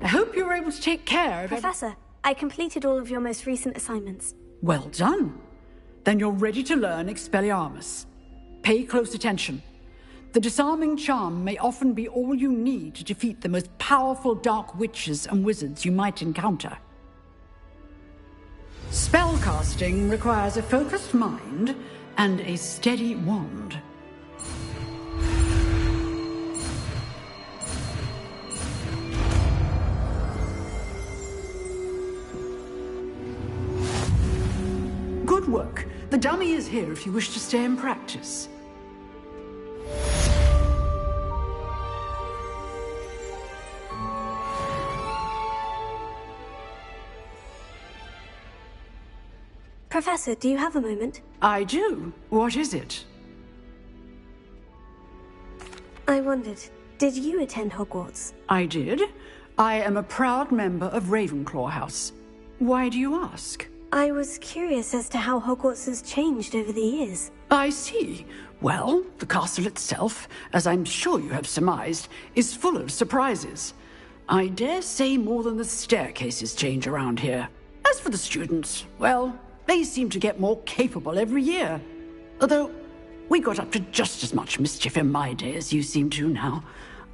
Speaker 23: I hope you were able to take care of
Speaker 5: Professor, I completed all of your most recent assignments.
Speaker 23: Well done. Then you're ready to learn Expelliarmus. Pay close attention. The disarming charm may often be all you need to defeat the most powerful dark witches and wizards you might encounter. Spellcasting requires a focused mind and a steady wand. Good work. The dummy is here if you wish to stay and practice.
Speaker 5: Professor, do you have a moment?
Speaker 23: I do. What is it?
Speaker 5: I wondered, did you attend Hogwarts?
Speaker 23: I did. I am a proud member of Ravenclaw House. Why do you ask?
Speaker 5: I was curious as to how Hogwarts has changed over the years.
Speaker 23: I see. Well, the castle itself, as I'm sure you have surmised, is full of surprises. I dare say more than the staircases change around here. As for the students, well, they seem to get more capable every year. Although, we got up to just as much mischief in my day as you seem to now.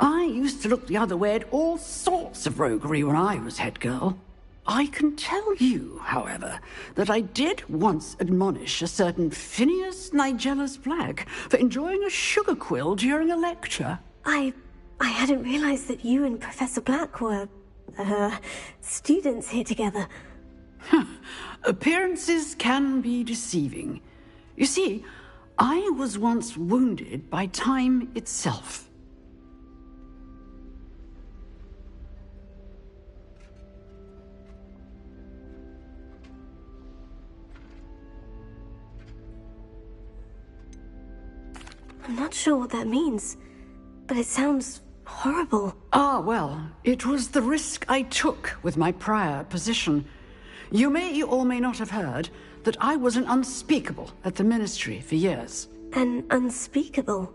Speaker 23: I used to look the other way at all sorts of roguery when I was head girl. I can tell you, however, that I did once admonish a certain Phineas Nigellus Black for enjoying a sugar quill during a lecture.
Speaker 5: I hadn't realized that you and Professor Black were, students here together.
Speaker 23: Appearances can be deceiving. You see, I was once wounded by time itself.
Speaker 5: I'm not sure what that means, but it sounds horrible.
Speaker 23: Ah, well, it was the risk I took with my prior position. You may or may not have heard that I was an unspeakable at the Ministry for years.
Speaker 5: An unspeakable?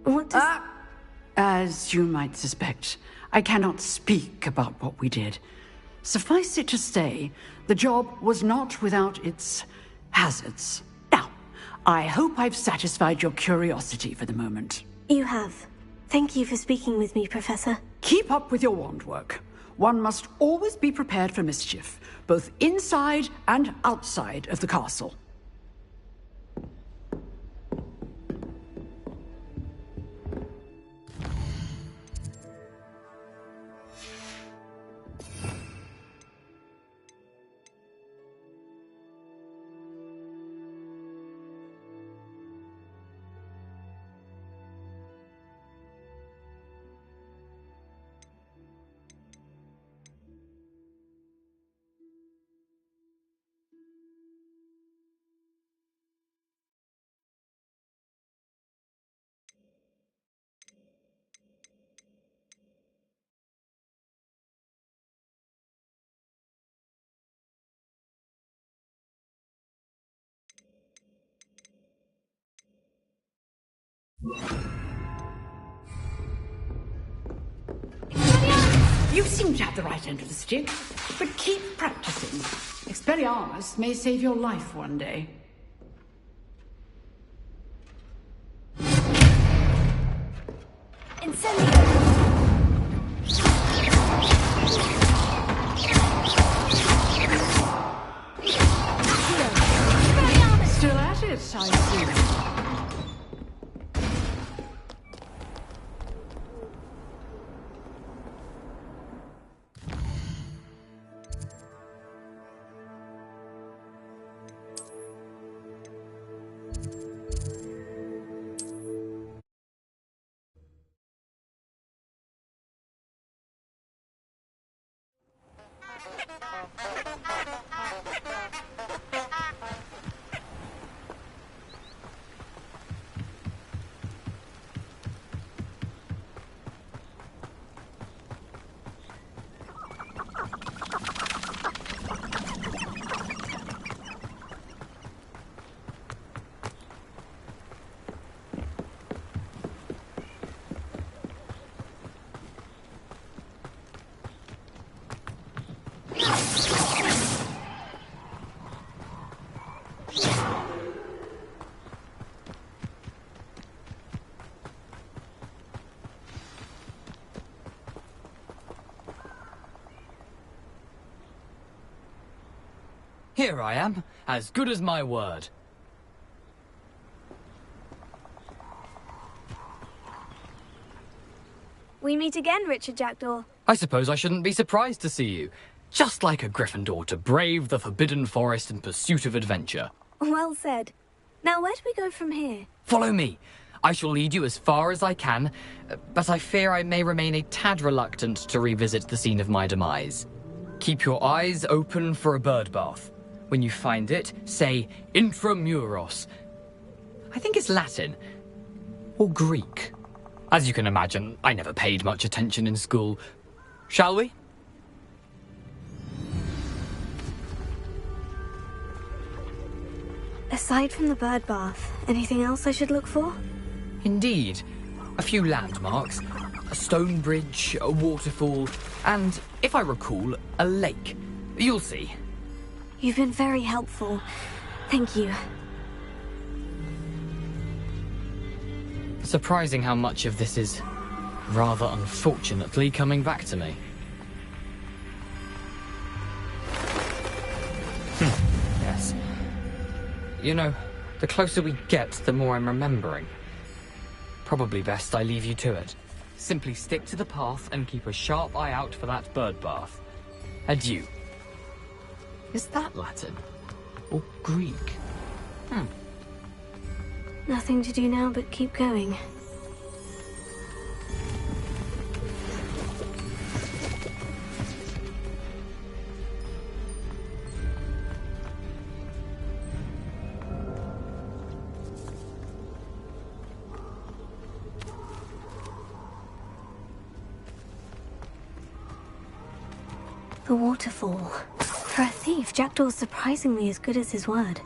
Speaker 5: What does...
Speaker 23: As you might suspect, I cannot speak about what we did. Suffice it to say, the job was not without its hazards. Now, I hope I've satisfied your curiosity for the moment.
Speaker 5: You have. Thank you for speaking with me, Professor.
Speaker 23: Keep up with your wand work. One must always be prepared for mischief, both inside and outside of the castle. You seem to have the right end of the stick, but keep practicing. Expelliarmus may save your life one day. Still at it, I see.
Speaker 11: Here I am, as good as my word.
Speaker 5: We meet again, Richard Jackdaw.
Speaker 11: I suppose I shouldn't be surprised to see you. Just like a Gryffindor to brave the Forbidden Forest in pursuit of adventure.
Speaker 5: Well said. Now, where do we go from here?
Speaker 11: Follow me. I shall lead you as far as I can, but I fear I may remain a tad reluctant to revisit the scene of my demise. Keep your eyes open for a bird bath. When you find it, say intramuros. I think it's Latin. Or Greek. As you can imagine, I never paid much attention in school. Shall we?
Speaker 5: Aside from the bird bath, anything else I should look for?
Speaker 11: Indeed. A few landmarks. A stone bridge, a waterfall, and, if I recall, a lake. You'll see.
Speaker 5: You've been very helpful. Thank you.
Speaker 11: Surprising how much of this is rather unfortunately coming back to me. Yes. You know, the closer we get, the more I'm remembering. Probably best I leave you to it. Simply stick to the path and keep a sharp eye out for that bird bath. Adieu. Is that Latin? Or Greek?
Speaker 5: Nothing to do now but keep going. The waterfall. For a thief, Jackdaw's surprisingly as good as his word.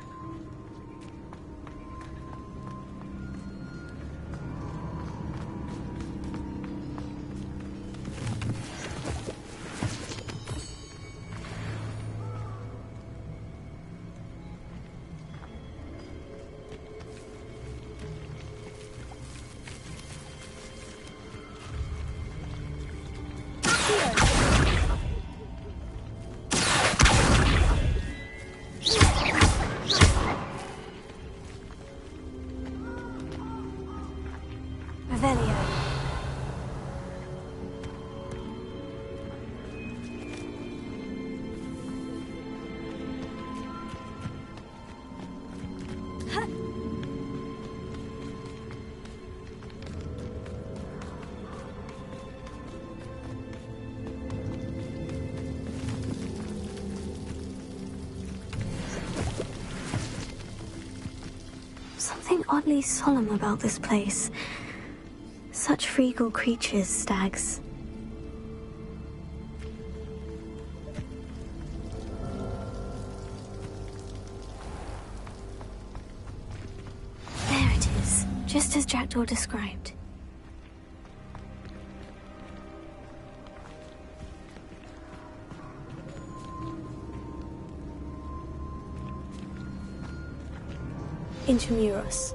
Speaker 5: Something oddly solemn about this place. Such regal creatures, stags. There it is, just as Jackdaw described. Intramuros.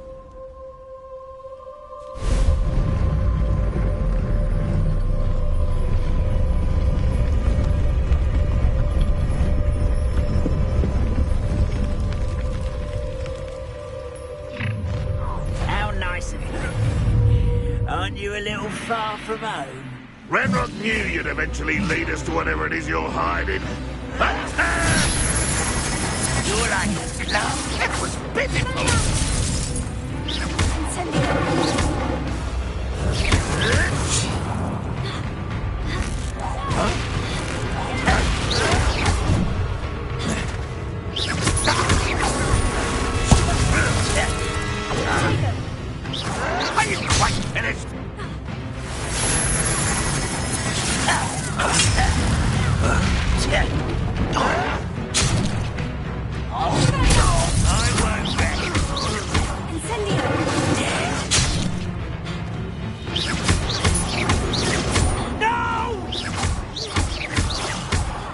Speaker 21: How nice of you. Aren't you a little far from home?
Speaker 1: Renrock knew you'd eventually lead us to whatever it is you're hiding.
Speaker 21: You're like a glove.
Speaker 1: It was pitiful.
Speaker 21: Are you quite finished?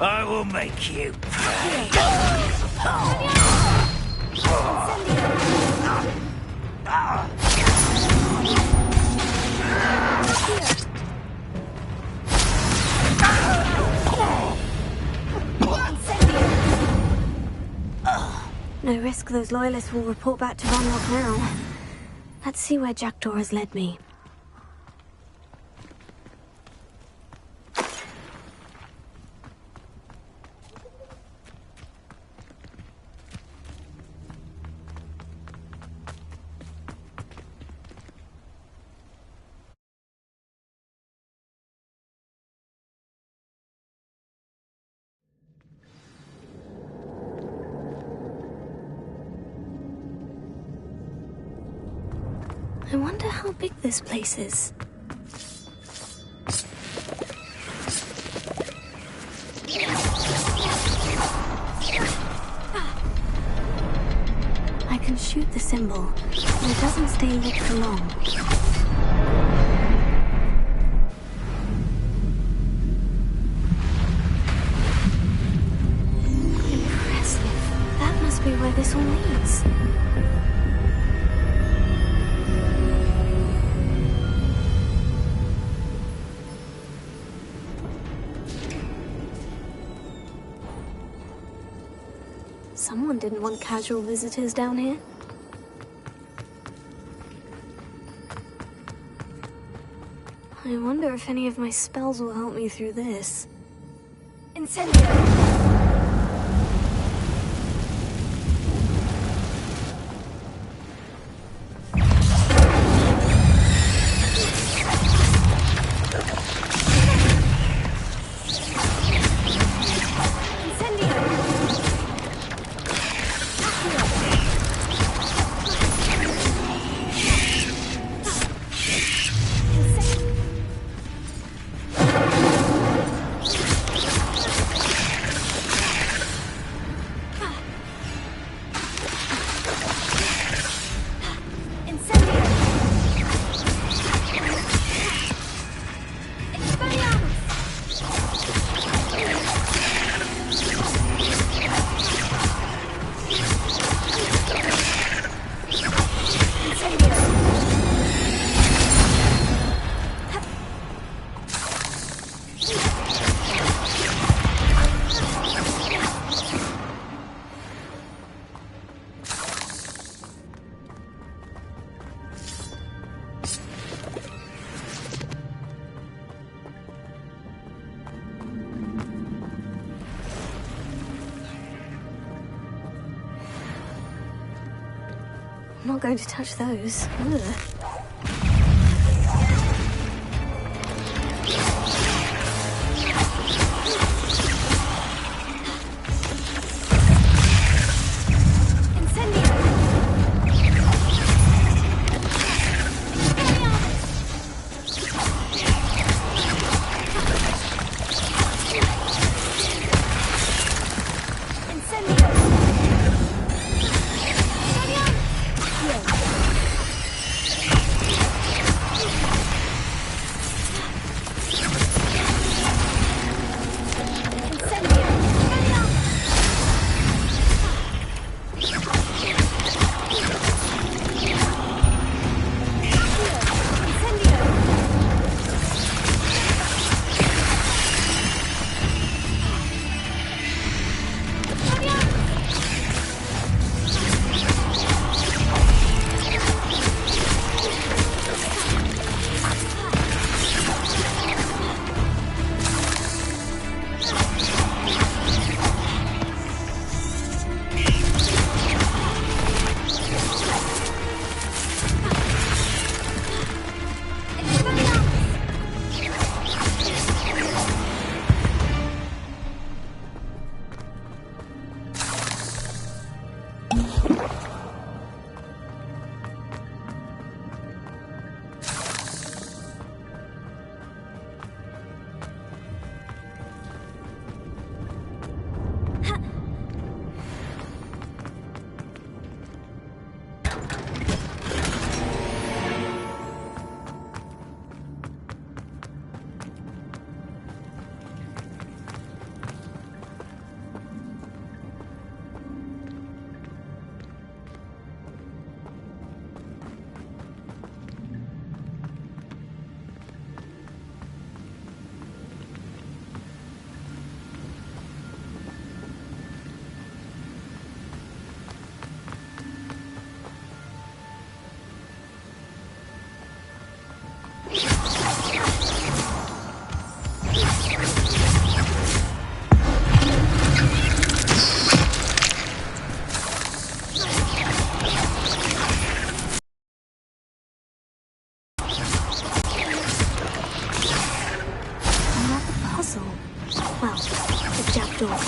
Speaker 21: I will make you
Speaker 5: No risk those loyalists will report back to Ranrock now. Let's see where Jackdaw has led me. I wonder how big this place is. I can shoot the symbol, but it doesn't stay lit for long. Impressive. That must be where this all leads. Someone didn't want casual visitors down here. I wonder if any of my spells will help me through this. Incendio! I'm not going to touch those. Ugh.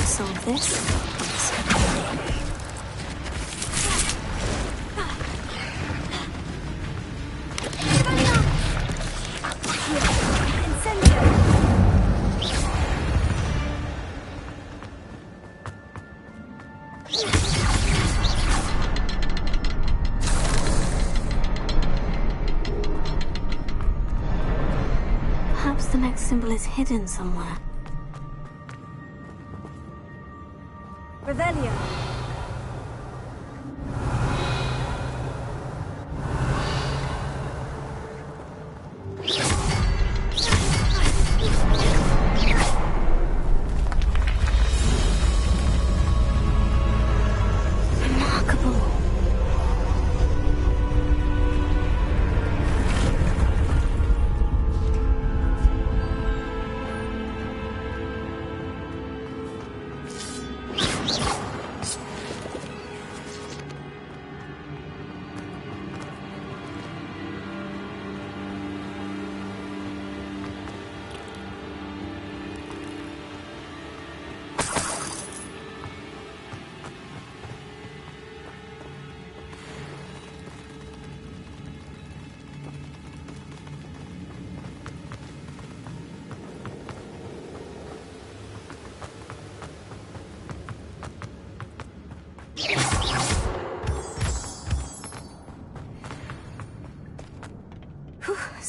Speaker 5: Solve this. Perhaps the next symbol is hidden somewhere. Revelio.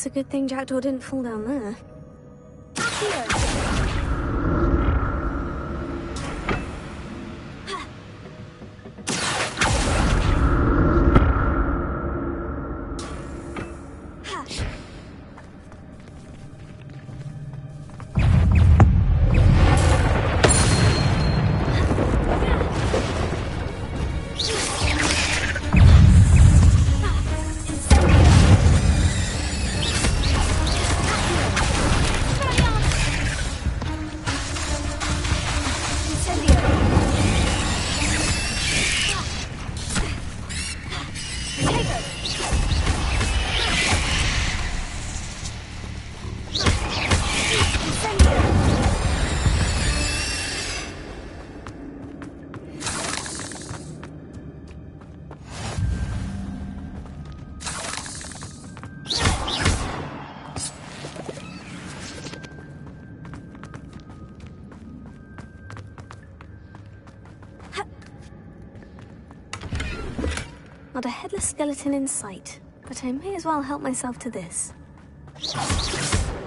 Speaker 5: It's a good thing Jackdaw didn't fall down there. Not a headless skeleton in sight, but I may as well help myself to this. That's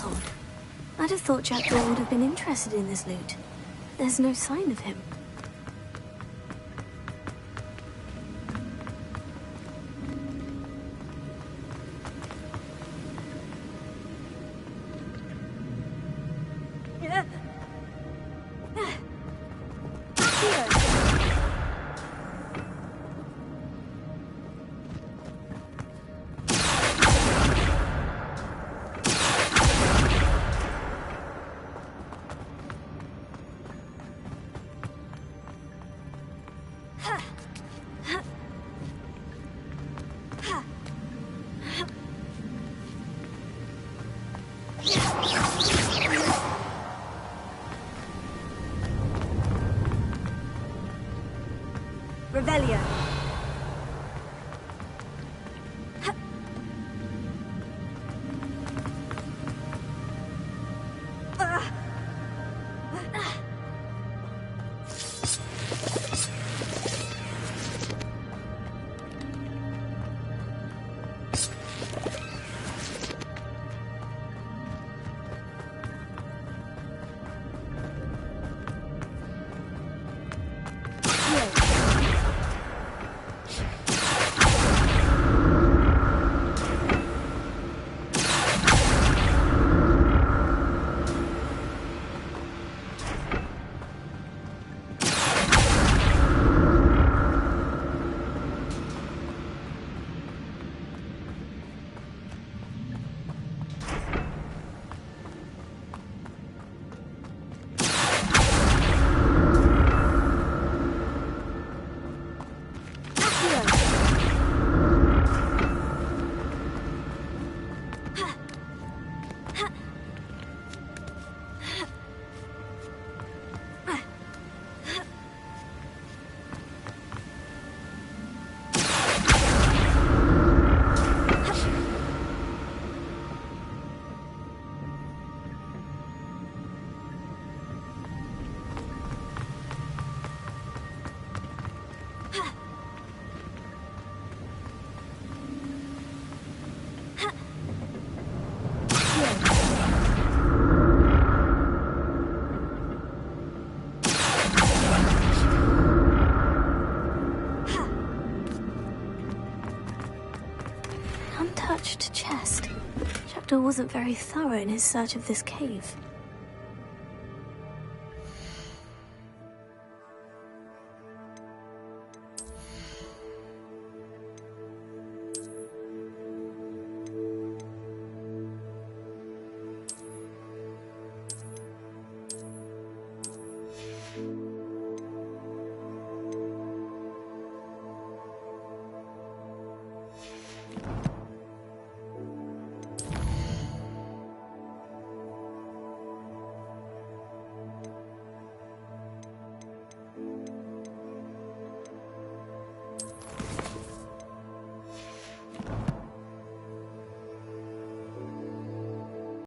Speaker 5: odd. I'd have thought Jackdaw would have been interested in this loot. There's no sign of him. Revelio. Untouched chest. Jackdaw wasn't very thorough in his search of this cave.